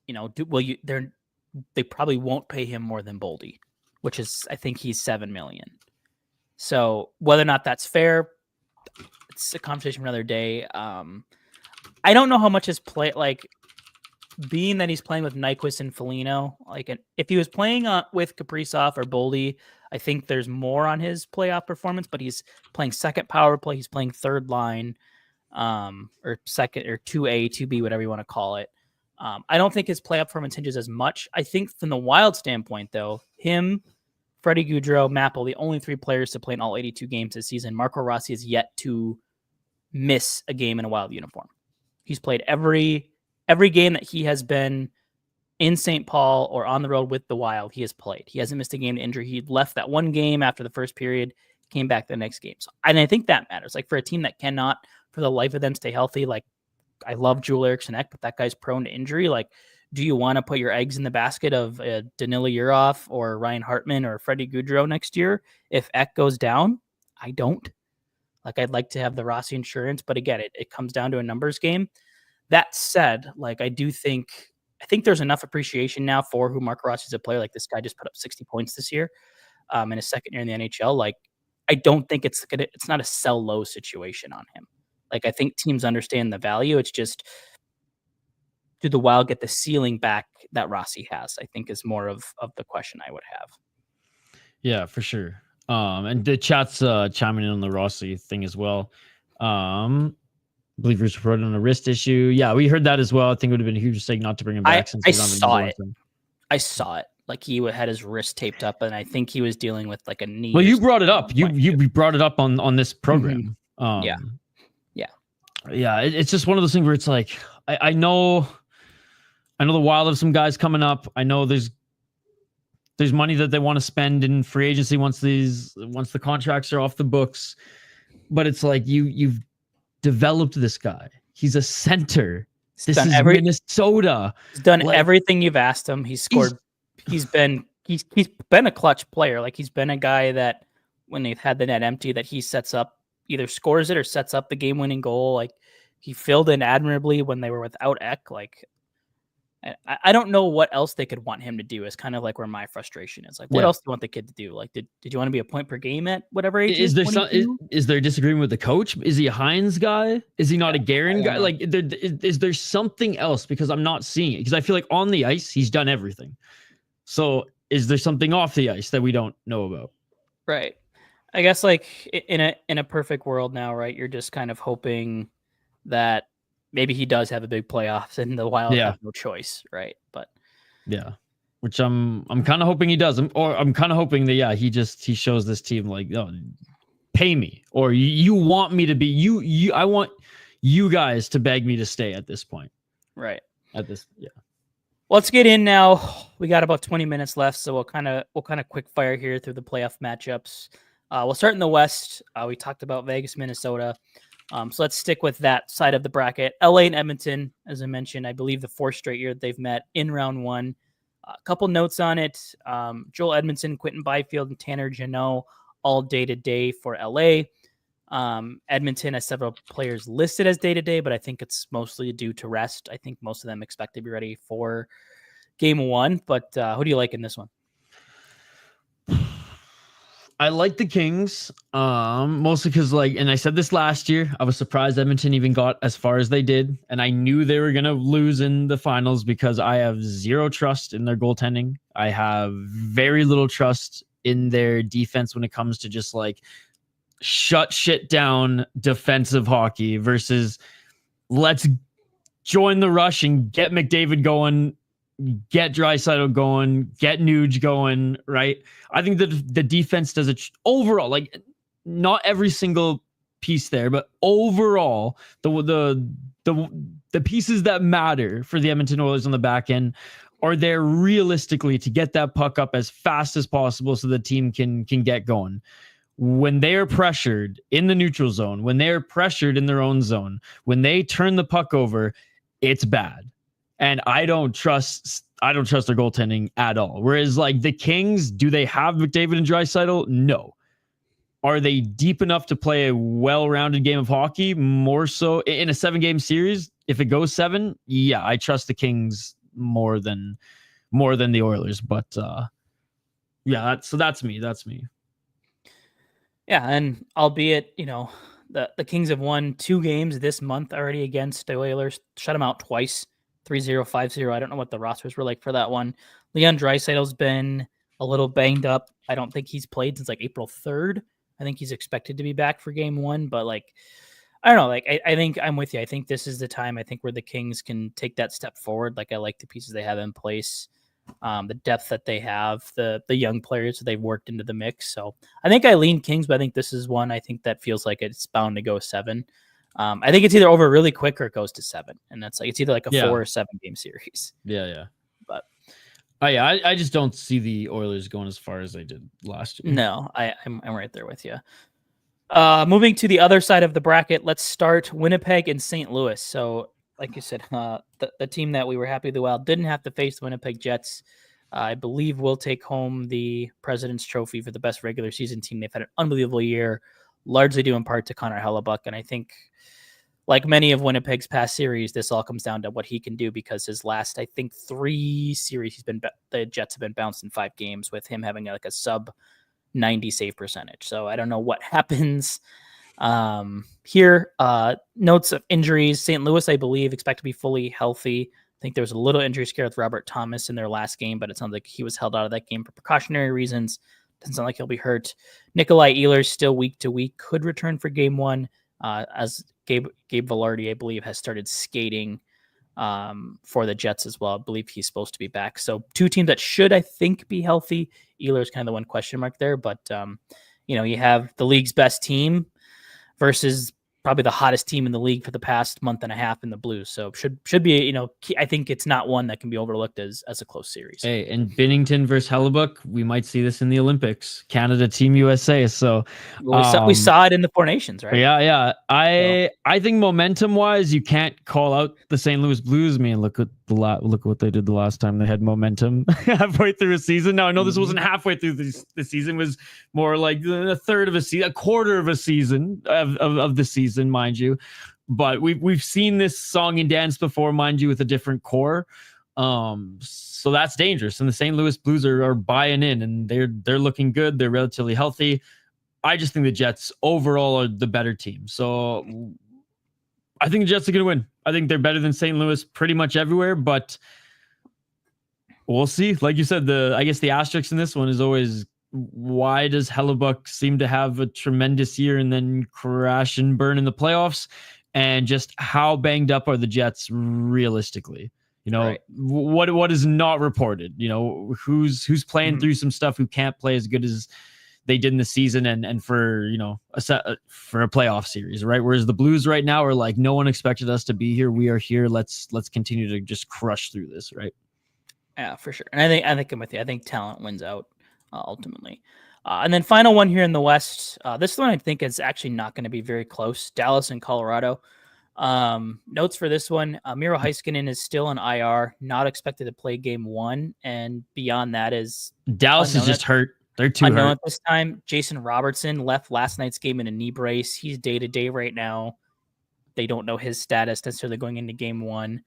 they probably won't pay him more than Boldy, which is I think he's $7 million. So whether or not that's fair, it's a conversation for another day. I don't know how much his play, being that he's playing with Nyquist and Foligno, if he was playing with Kaprizov or Boldy, I think there's more on his playoff performance, but he's playing second power play. He's playing third line, or second or 2A, 2B, whatever you want to call it. I don't think his playoff performance hinges as much. I think from the Wild standpoint, though, him, Freddie Gaudreau, Mapple, the only 3 players to play in all 82 games this season. Marco Rossi is yet to miss a game in a Wild uniform. He's played every game that he has been in St. Paul or on the road with the Wild. He has played. He hasn't missed a game to injury. He left that one game after the first period, came back the next game. So, and I think that matters. For a team that cannot, for the life of them, stay healthy. I love Joel Eriksson Ek, but that guy's prone to injury. Do you want to put your eggs in the basket of Danila Yurov or Ryan Hartman or Freddie Gaudreau next year if Ek goes down? I don't. I'd like to have the Rossi insurance, but again, it comes down to a numbers game. That said, I think there's enough appreciation now for who Marco Rossi is a player. This guy just put up 60 points this year in his second year in the NHL. I don't think it's not a sell low situation on him. I think teams understand the value. It's just, do the Wild get the ceiling back that Rossi has? I think is more of the question I would have. Yeah, for sure. And the chat's chiming in on the Rossi thing as well. I believe Bruce reported on a wrist issue. Yeah, we heard that as well. I think it would have been a huge mistake not to bring him back. I saw it. I saw it. He had his wrist taped up, and I think he was dealing with a knee. Well, you brought it up. You brought it up on this program. Mm-hmm. Yeah. It's just one of those things where it's I know the Wild have some guys coming up. I know there's money that they want to spend in free agency once the contracts are off the books. But it's you've developed this guy. He's a center. This is Minnesota. He's done everything you've asked him. He's scored. He's been a clutch player. He's been a guy that when they've had the net empty, that he sets up, either scores it or sets up the game-winning goal. He filled in admirably when they were without Ek. I don't know what else they could want him to do. Is kind of where my frustration is. What else do you want the kid to do? Did you want to be a point per game at whatever age? Is there disagreement with the coach? Is he a Hines guy? Is he not a Guerin guy? Is there something else? Because I'm not seeing it. Because I feel on the ice he's done everything. So is there something off the ice that we don't know about? Right. I guess in a perfect world now, right? You're just kind of hoping that maybe he does have a big playoffs and the Wild have no choice, right? But yeah, which I'm kind of hoping he does. I'm kind of hoping that he shows this team pay me, or you want me to be you. I want you guys to beg me to stay at this point, right? Yeah. Let's get in now. We got about 20 minutes left, so we'll kind of quick fire here through the playoff matchups. We'll start in the West. We talked about Vegas, Minnesota. So let's stick with that side of the bracket. LA and Edmonton, as I mentioned, I believe the fourth straight year they've met in round one. A couple notes on it. Joel Edmondson, Quentin Byfield, and Tanner Jeannot all day-to-day for LA. Edmonton has several players listed as day-to-day, but I think it's mostly due to rest. I think most of them expect to be ready for game one. But who do you like in this one? I like the Kings, mostly because, and I said this last year, I was surprised Edmonton even got as far as they did, and I knew they were going to lose in the finals because I have zero trust in their goaltending. I have very little trust in their defense when it comes to just, shut shit down defensive hockey versus let's join the rush and get McDavid going, get Draisaitl going, get Nuge going, right? I think that the defense does it overall, not every single piece there, but overall, the pieces that matter for the Edmonton Oilers on the back end are there realistically to get that puck up as fast as possible so the team can get going. When they are pressured in the neutral zone, when they are pressured in their own zone, when they turn the puck over, it's bad. And I don't trust their goaltending at all. Whereas the Kings, do they have McDavid and Draisaitl? No. Are they deep enough to play a well-rounded game of hockey? More so in a 7-game series. If it goes 7, yeah, I trust the Kings more than the Oilers. But yeah, that's me. That's me. Yeah, and albeit, the Kings have won 2 games this month already against the Oilers, shut them out twice, 3-0, 5-0. I don't know what the rosters were like for that one. Leon Draisaitl's been a little banged up. I don't think he's played since April 3rd. I think he's expected to be back for game 1, but I don't know. I think I'm with you. I think this is the time where the Kings can take that step forward. I like the pieces they have in place. The depth that they have, the young players that they've worked into the mix. So I think I lean Kings, but I think this is one I think that feels like it's bound to go 7. I think it's either over really quick or it goes to 7, and that's it's either a 4 or 7 game series. Yeah. But I just don't see the Oilers going as far as they did last year. No, I'm right there with you. Moving to the other side of the bracket, let's start Winnipeg and St. Louis. So, like you said, the team that we were happy the Wild didn't have to face the Winnipeg Jets. I believe will take home the President's Trophy for the best regular season team. They've had an unbelievable year, largely due in part to Connor Hellebuck. And I think, like many of Winnipeg's past series, this all comes down to what he can do because his last, 3 series, the Jets have been bounced in 5 games with him having a sub 90 save percentage. So I don't know what happens here. Notes of injuries. St. Louis, I believe, expect to be fully healthy. I think there was a little injury scare with Robert Thomas in their last game, but it sounds like he was held out of that game for precautionary reasons. Doesn't sound like he'll be hurt. Nikolai Ehlers still week to week, could return for game 1, as Gabe Velarde, I believe, has started skating for the Jets as well. I believe he's supposed to be back. So 2 teams that should, I think, be healthy. Ehlers kind of the one question mark there, but you have the league's best team versus probably the hottest team in the league for the past month and a half in the Blues. So should be, I think it's not one that can be overlooked as a close series. Hey, and Binnington versus Hellebuck, we might see this in the Olympics. Canada, Team USA. So we saw it in the Four Nations, right? Yeah. I think momentum wise, you can't call out the St. Louis Blues. I mean, look at what they did the last time they had momentum halfway through a season. Now I know this wasn't halfway through the season; it was more like a third of a season, a quarter of a season of the season, mind you. But we've seen this song and dance before, mind you, with a different core. So that's dangerous. And the St. Louis Blues are buying in, and they're looking good. They're relatively healthy. I just think the Jets overall are the better team. So I think the Jets are going to win. I think they're better than St. Louis pretty much everywhere, but we'll see. Like you said, I guess the asterisk in this one is always, why does Hellebuck seem to have a tremendous year and then crash and burn in the playoffs? And just how banged up are the Jets realistically? Right. What is not reported? Who's playing through some stuff, who can't play as good as they did in the season and for for a playoff series, right? Whereas the Blues right now are like, no one expected us to be here. We are here. Let's continue to just crush through this, right? Yeah, for sure. And I think I'm with you. I think talent wins out ultimately. And then final one here in the West. This one I think is actually not going to be very close. Dallas and Colorado. Notes for this one. Miro Heiskanen is still on IR, not expected to play game 1. And beyond that is Dallas is just hurt. They're too unknown hurt. at this time. Jason Robertson left last night's game in a knee brace. He's day-to-day right now. They don't know his status necessarily going into game 1.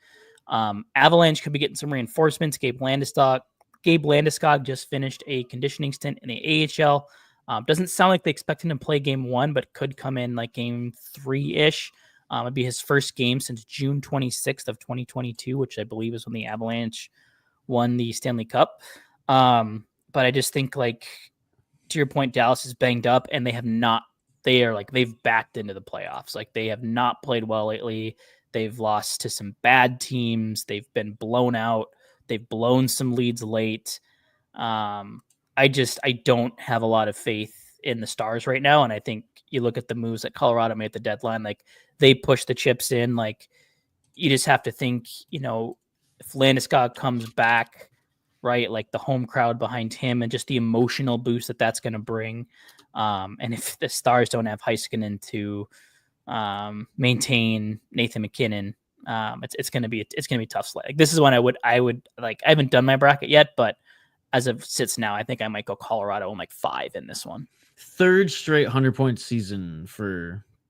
Avalanche could be getting some reinforcements. Gabe Landeskog just finished a conditioning stint in the AHL. Doesn't sound like they expect him to play game 1, but could come in like game 3-ish. It'd be his first game since June 26th of 2022, which I believe is when the Avalanche won the Stanley Cup. But I just think, like, to your point, Dallas is banged up and they've backed into the playoffs. Like, they have not played well lately. They've lost to some bad teams. They've been blown out. They've blown some leads late. I don't have a lot of faith in the Stars right now. And I think you look at the moves that Colorado made at the deadline, like, they push the chips in. Like, you just have to think, if Landeskog comes back, right, like the home crowd behind him and just the emotional boost that that's going to bring. And if the Stars don't have Heiskanen to maintain Nathan McKinnon, it's going to be tough sled. Like, this is one I would like. I haven't done my bracket yet, but as it sits now, I think I might go Colorado on like 5 in this one. Third straight 100-point season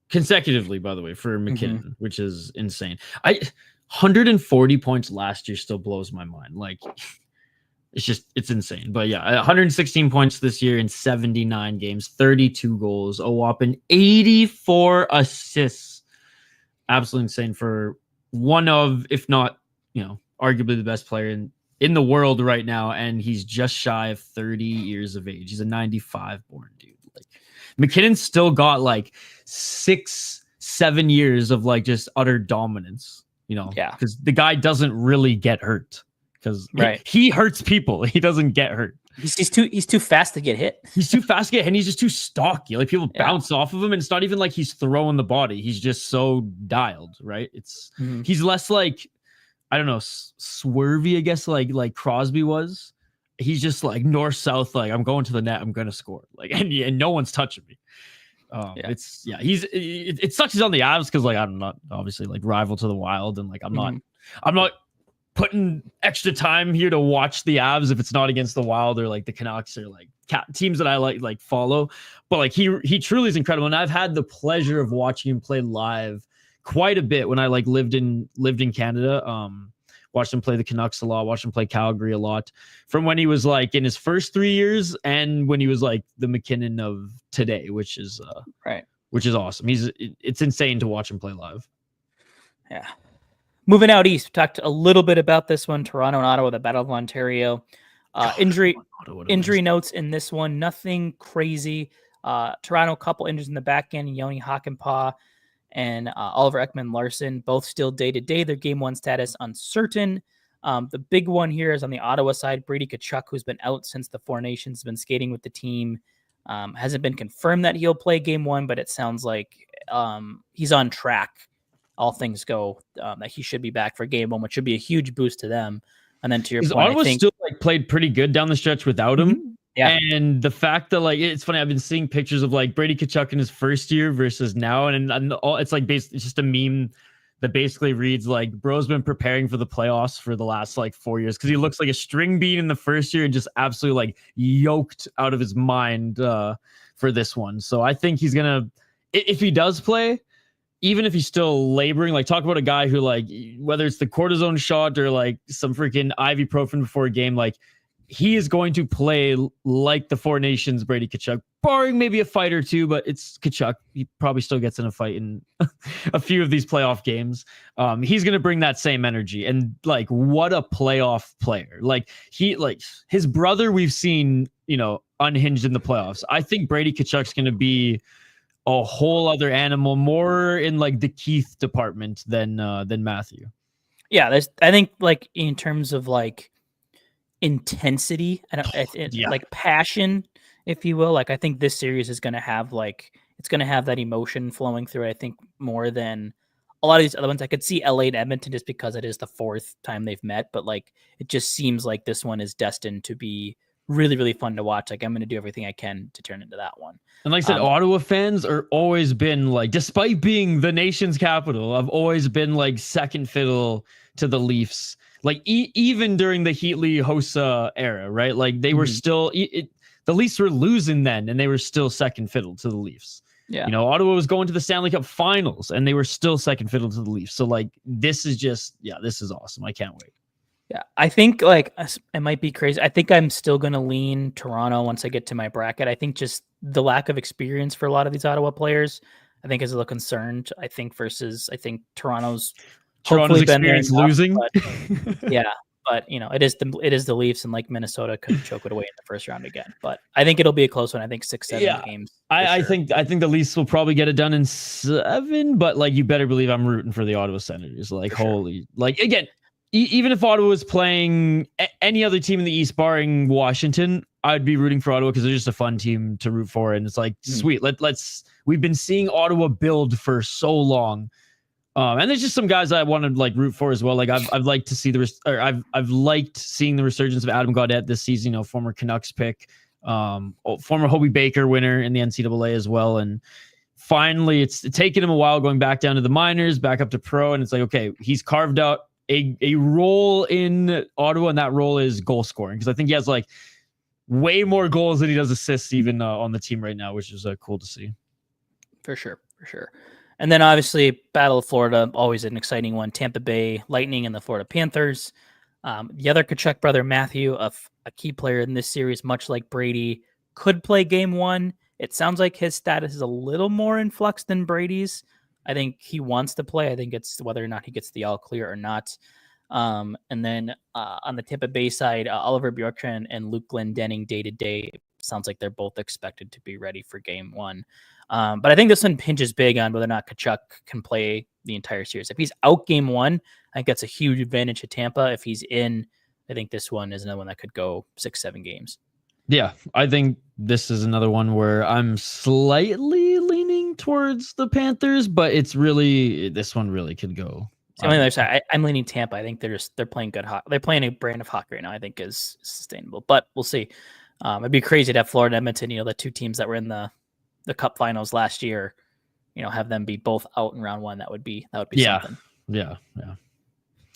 consecutively, by the way, for McKinnon, which is insane. 140 points last year still blows my mind. Like, it's insane. But yeah, 116 points this year in 79 games, 32 goals, a whopping 84 assists. Absolutely insane for one of, if not, arguably the best player in the world right now. And he's just shy of 30 years of age. He's a 95 born dude. Like, McKinnon's still got like 6-7 years of like just utter dominance, because the guy doesn't really get hurt. Because he hurts people. He doesn't get hurt. He's too fast to get hit. He's too fast to get hit, and he's just too stocky. Like, people bounce off of him, and it's not even like he's throwing the body. He's just so dialed, right? He's less like, I don't know, swervy, I guess, like Crosby was. He's just like north-south, like, I'm going to the net, I'm gonna score. Like, and no one's touching me. It sucks he's on the Avs because, like, I'm not obviously like rival to the Wild, and like I'm not putting extra time here to watch the Avs if it's not against the Wild or like the Canucks or like teams that I like follow. But like he truly is incredible, and I've had the pleasure of watching him play live quite a bit when I like lived in Canada. Watched him play the Canucks a lot, watched him play Calgary a lot, from when he was like in his first 3 years and when he was like the McKinnon of today, which is awesome. It's insane to watch him play live. Yeah. Moving out east, we talked a little bit about this one. Toronto and Ottawa, the Battle of Ontario. Injury notes in this one, nothing crazy. Toronto, couple injuries in the back end. Joni Hakanpää and Oliver Ekman-Larsson, both still day-to-day. Their game 1 status uncertain. The big one here is on the Ottawa side. Brady Tkachuk, who's been out since the Four Nations, has been skating with the team. Hasn't been confirmed that he'll play game 1, but it sounds like he's on track. All things go, that he should be back for game 1, which should be a huge boost to them. And then to your point, Ottawa still like played pretty good down the stretch without him. Yeah. And the fact that, like, it's funny, I've been seeing pictures of like Brady Tkachuk in his first year versus now, and it's like it's just a meme that basically reads like, bro's been preparing for the playoffs for the last like 4 years, because he looks like a string bean in the first year and just absolutely like yoked out of his mind for this one. So I think he's gonna, if he does play, even if he's still laboring, like, talk about a guy who, like, whether it's the cortisone shot or like some freaking ibuprofen before a game, like, he is going to play like the Four Nations Brady Tkachuk, barring maybe a fight or two, but it's Tkachuk. He probably still gets in a fight in a few of these playoff games. He's going to bring that same energy, and like, what a playoff player. Like, his brother, we've seen, unhinged in the playoffs. I think Brady Tkachuk's going to be a whole other animal, more in like the Keith department than Matthew. Yeah, I think, like, in terms of like intensity, like passion, if you will. Like, I think this series is going to have it's going to have that emotion flowing through it, I think, more than a lot of these other ones. I could see LA and Edmonton just because it is the 4th time they've met, but like, it just seems like this one is destined to be really, really fun to watch. Like I'm going to do everything I can to turn into that one. And like I said, Ottawa fans are always been like, despite being the nation's capital, I've always been like second fiddle to the Leafs. Like even during the Heatley Hossa era, right? Like they were still the Leafs were losing then, and they were still second fiddle to the Leafs. Yeah, you know, Ottawa was going to the Stanley Cup Finals, and they were still second fiddle to the Leafs. So like this is just this is awesome. I can't wait. Yeah, I think like it might be crazy. I think I'm still going to lean Toronto once I get to my bracket. I think just the lack of experience for a lot of these Ottawa players, I think is a little concerned. I think Toronto's experience losing. But you know, it is the Leafs, and like Minnesota could choke it away in the first round again. But I think it'll be a close one. I think 6-7 games. I think the Leafs will probably get it done in 7, but like you better believe I'm rooting for the Ottawa Senators. Like like again, even if Ottawa was playing any other team in the East, barring Washington, I'd be rooting for Ottawa because they're just a fun team to root for, and it's like sweet. Let's. We've been seeing Ottawa build for so long. And there's just some guys I want to like root for as well. Like I've liked to see I've liked seeing the resurgence of Adam Gaudette this season. You know, former Canucks pick, former Hobey Baker winner in the NCAA as well. And finally, it's taken him a while going back down to the minors, back up to pro, and it's like okay, he's carved out a role in Ottawa, and that role is goal scoring because I think he has like way more goals than he does assists even on the team right now, which is cool to see. For sure. And then obviously Battle of Florida, always an exciting one. Tampa Bay Lightning and the Florida Panthers. The other Tkachuk brother, Matthew, a key player in this series, much like Brady, could play game 1. It sounds like his status is a little more in flux than Brady's. I think he wants to play. I think it's whether or not he gets the all clear or not. And then on the Tampa Bay side, Oliver Bjorkstrand and Luke Glendening day-to-day. Sounds like they're both expected to be ready for game 1. But I think this one hinges big on whether or not Tkachuk can play the entire series. If he's out game 1, I think that's a huge advantage to Tampa. If he's in, I think this one is another one that could go 6-7 games. Yeah, I think this is another one where I'm slightly leaning towards the Panthers, but this one really could go. On the other side, I'm leaning Tampa. I think they're playing good hockey. They're playing a brand of hockey right now. I think is sustainable, but we'll see. It'd be crazy to have Florida and Edmonton, the two teams that were in the Cup Finals last year, have them be both out in round 1. That would be something. Yeah.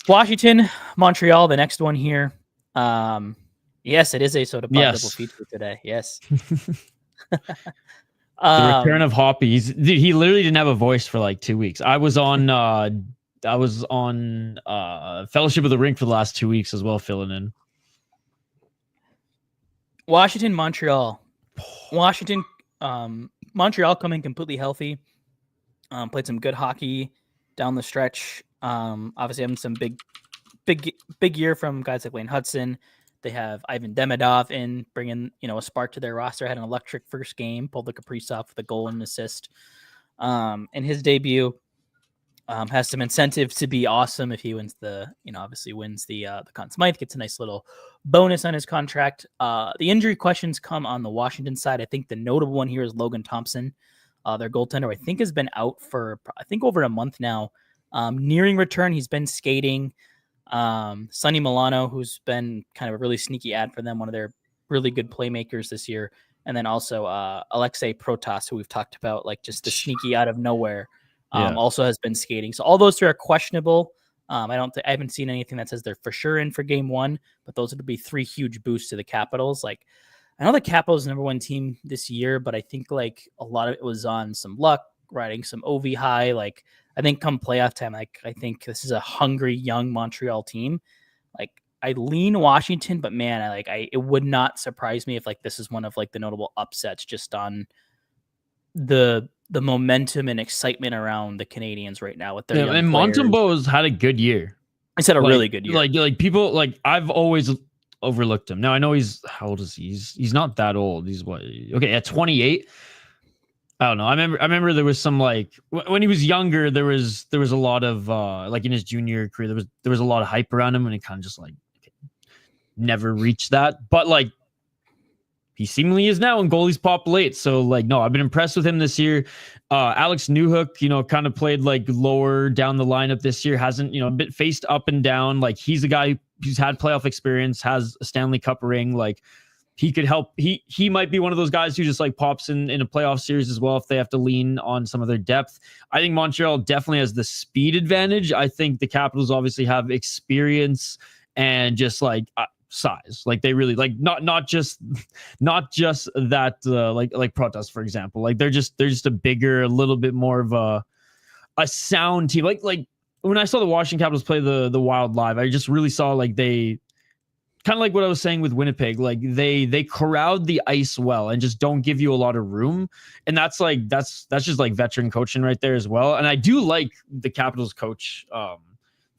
Washington, Montreal, the next one here. Yes, it is a Sota double feature today. Yes. The return of Hoppy. He literally didn't have a voice for like 2 weeks. I was on Fellowship of the Rink for the last 2 weeks as well, filling in. Washington, Montreal. Montreal coming completely healthy. Played some good hockey down the stretch. Obviously having some big year from guys like Lane Hudson. They have Ivan Demidov in, bringing a spark to their roster. Had an electric first game. Pulled the Kaprizov with a goal and assist. In his debut, has some incentive to be awesome if he wins the Conn Smythe. Gets a nice little bonus on his contract. The injury questions come on the Washington side. I think the notable one here is Logan Thompson, their goaltender, who I think has been out for over a month now. Nearing return, he's been skating. Sonny Milano, who's been kind of a really sneaky ad for them, one of their really good playmakers this year, and then also Alexei Protas, who we've talked about, like just the sneaky out of nowhere. Also has been skating. So all those 3 are questionable. I haven't seen anything that says they're for sure in for game 1, but those would be 3 huge boosts to the Capitals. Like, I know the Capitals number 1 team this year, but I think like a lot of it was on some luck, riding some OV high. Like, I think come playoff time, like I think this is a hungry young Montreal team. Like, I lean Washington, but man, it would not surprise me if like this is one of like the notable upsets just on the momentum and excitement around the Canadians right now with their young and players. Montembeau's had a good year. I said a really good year. Like people, like I've always overlooked him. Now I know how old is he? He's not that old. He's at 28. I don't know. I remember there was some like when he was younger, there was a lot of like in his junior career, there was a lot of hype around him and he kind of just like never reached that. But like he seemingly is now, and goalies pop late. So like, no, I've been impressed with him this year. Alex Newhook, kind of played like lower down the lineup this year. Hasn't, a bit faced up and down. Like he's a guy who's had playoff experience, has a Stanley Cup ring. Like he could help. He might be one of those guys who just like pops in a playoff series as well if they have to lean on some of their depth. I think Montreal definitely has the speed advantage. I think the Capitals obviously have experience and just like size. Like they really like not just that like Protas, for example. Like they're just a bigger, a little bit more of a sound team. Like when I saw the Washington Capitals play the Wild live, I just really saw like they kind of like what I was saying with Winnipeg. Like they crowd the ice well and just don't give you a lot of room. And that's just like veteran coaching right there as well. And I do like the Capitals coach.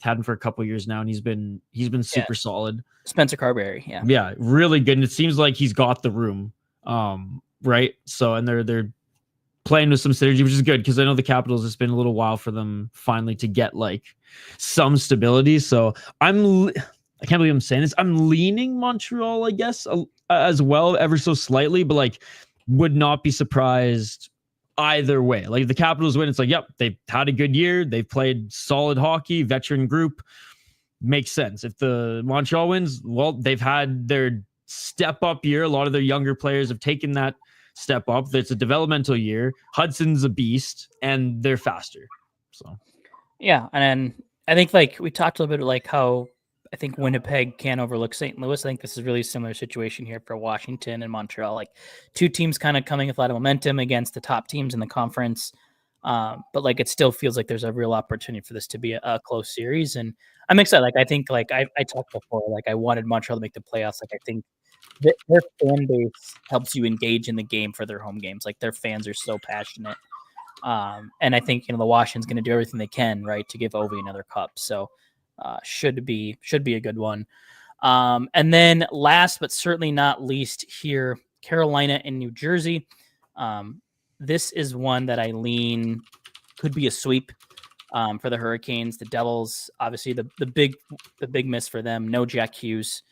Had him for a couple of years now, and he's been super solid. Spencer Carberry, yeah, really good. And it seems like he's got the room, right? So, and they're playing with some synergy, which is good because I know the Capitals. It's been a little while for them finally to get like some stability. So I can't believe I'm saying this. I'm leaning Montreal, I guess, as well, ever so slightly, but like would not be surprised either way. Like the Capitals win, it's like, yep, they've had a good year. They've played solid hockey, veteran group. Makes sense. If the Montreal wins, well, they've had their step up year. A lot of their younger players have taken that step up. It's a developmental year. Hudson's a beast, and they're faster. So, yeah, and then I think like we talked a little bit like how I think Winnipeg can't overlook St. Louis. I think this is really a similar situation here for Washington and Montreal. Like two teams kind of coming with a lot of momentum against the top teams in the conference. But like it still feels like there's a real opportunity for this to be a close series. And I'm excited. Like I think like I talked before, like I wanted Montreal to make the playoffs. Like I think their fan base helps you engage in the game for their home games. Like their fans are so passionate. And I think, the Washington's going to do everything they can, right, to give Ovi another cup. So should be a good one. And then last but certainly not least here, Carolina and New Jersey. This is one that I lean could be a sweep for the Hurricanes. The Devils, obviously the big miss for them. No Jack Hughes.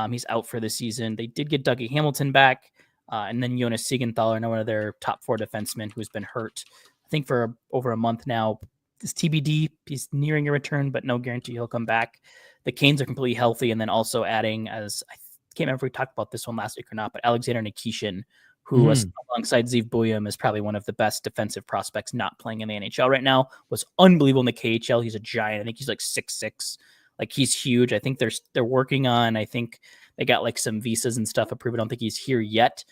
He's out for the season. They did get Dougie Hamilton back. And then Jonas Siegenthaler, one of their top 4 defensemen who's been hurt, I think for over a month now. This TBD, he's nearing a return, but no guarantee he'll come back. The Canes are completely healthy. And then also adding, as I can't remember if we talked about this one last week or not, but Alexander Nikishin, who was alongside Zeev Buium is probably one of the best defensive prospects not playing in the NHL right now, was unbelievable in the KHL. He's a giant. I think he's like 6'6". Like he's huge. I think they're working on, I think they got like some visas and stuff approved. I don't think he's here yet.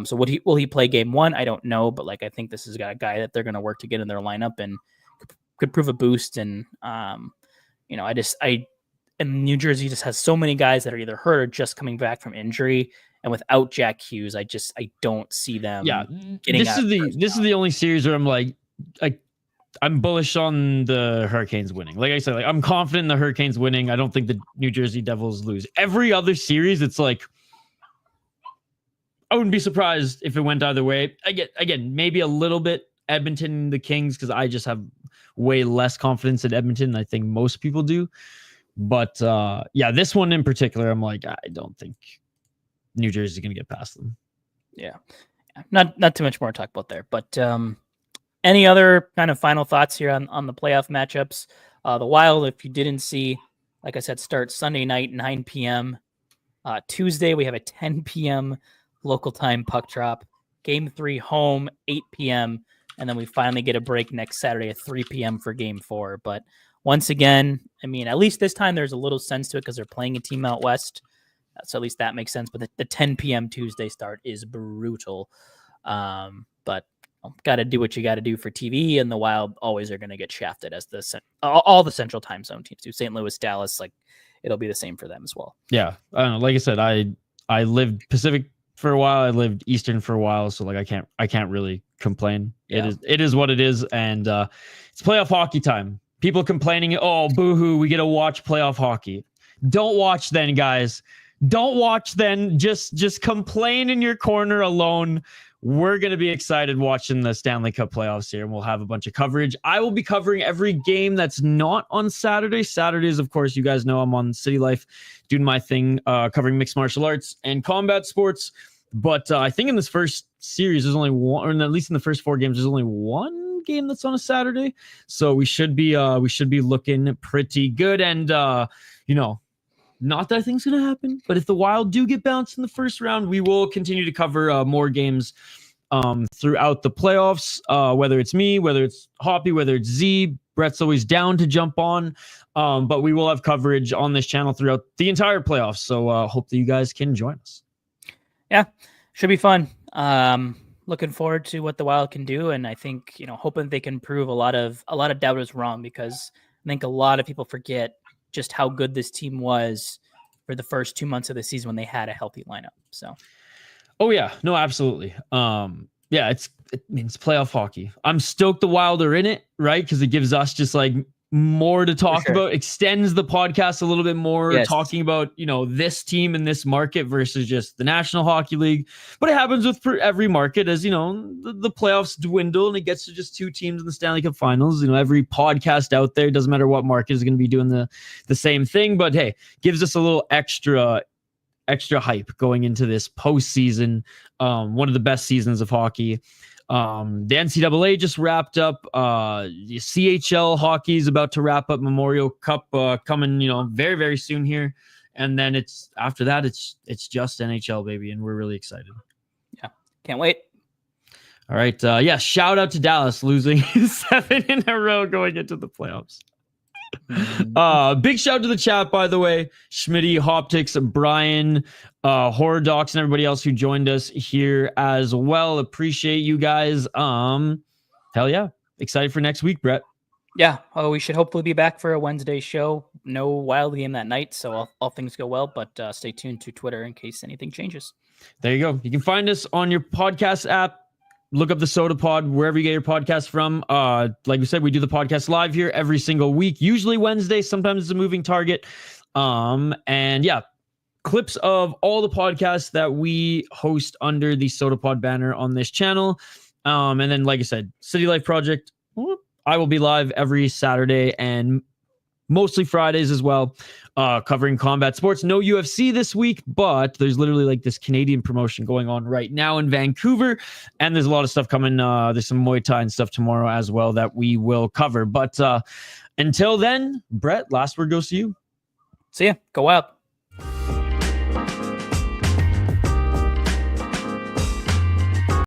So will he play game 1? I don't know, but like I think this is a guy that they're going to work to get in their lineup and could prove a boost. And and New Jersey just has so many guys that are either hurt or just coming back from injury. And without Jack Hughes, I don't see them. Yeah, this is the only series where I'm like I'm bullish on the Hurricanes winning. Like I said, like I'm confident in the Hurricanes winning. I don't think the New Jersey Devils lose. Every other series, it's like I wouldn't be surprised if it went either way. Again, maybe a little bit Edmonton, the Kings, because I just have way less confidence in Edmonton than I think most people do. But this one in particular, I'm like, I don't think New Jersey's going to get past them. Yeah. Not too much more to talk about there. But any other kind of final thoughts here on the playoff matchups? The Wild, if you didn't see, like I said, starts Sunday night, 9 p.m. Tuesday, we have a 10 p.m. local time puck drop. Game 3 home, 8 p.m. And then we finally get a break next Saturday at 3 p.m. for Game 4. But once again, I mean, at least this time there's a little sense to it because they're playing a team out west. So at least that makes sense. But the 10 p.m. Tuesday start is brutal. But got to do what you got to do for TV. And the Wild always are going to get shafted as all the central time zone teams do. St. Louis, Dallas, like it'll be the same for them as well. Yeah. I don't know. Like I said, I lived Pacific for a while. I lived Eastern for a while. So like I can't really complain. Yeah. It is what it is. And it's playoff hockey time. People complaining, oh, boo-hoo, we get to watch playoff hockey. Don't watch then, guys. Don't watch then. Just complain in your corner alone. We're going to be excited watching the Stanley Cup playoffs here, and we'll have a bunch of coverage. I will be covering every game that's not on Saturday. Saturdays, of course, you guys know I'm on City Life doing my thing, covering mixed martial arts and combat sports. But I think in this first series, there's only one, or at least in the first 4 games, there's only one game that's on a Saturday. So we should be looking pretty good. And, Not that I think it's going to happen, but if the Wild do get bounced in the first round, we will continue to cover more games throughout the playoffs, whether it's me, whether it's Hoppy, whether it's Z. Brett's always down to jump on, but we will have coverage on this channel throughout the entire playoffs. So hope that you guys can join us. Yeah, should be fun. Looking forward to what the Wild can do, and I think hoping they can prove a lot of doubters wrong, because I think a lot of people forget just how good this team was for the first 2 months of the season when they had a healthy lineup. So, oh yeah, no, absolutely. Yeah, it's playoff hockey. I'm stoked the Wild are in it, right? Because it gives us just like more to talk about, extends the podcast a little bit more, talking about, this team in this market versus just the National Hockey League. But it happens with every market, as the playoffs dwindle and it gets to just 2 teams in the Stanley Cup Finals. Every podcast out there, doesn't matter what market, is going to be doing the same thing. But hey, gives us a little extra hype going into this postseason, one of the best seasons of hockey. The NCAA just wrapped up. The CHL hockey is about to wrap up. Memorial Cup coming, very, very soon here. And then after that, it's just NHL, baby, and we're really excited. Yeah, can't wait. All right, shout out to Dallas losing 7 in a row going into the playoffs. Big shout to the chat, by the way. Schmitty, Hoptics, Brian, Horror Docs, and everybody else who joined us here as well. Appreciate you guys. Hell yeah. Excited for next week, Brett. Yeah. Oh, we should hopefully be back for a Wednesday show. No Wild game that night, so all things go well, but stay tuned to Twitter in case anything changes. There you go. You can find us on your podcast app. Look up the Sota Pod, wherever you get your podcast from. Like we said, we do the podcast live here every single week, usually Wednesday. Sometimes it's a moving target. And yeah, clips of all the podcasts that we host under the Sota Pod banner on this channel. And then, like I said, City Life Project, I will be live every Saturday and mostly Fridays as well, covering combat sports. No UFC this week, but there's literally like this Canadian promotion going on right now in Vancouver, and there's a lot of stuff coming. There's some Muay Thai and stuff tomorrow as well that we will cover. But until then, Brett, last word goes to you. See ya. Go Wild.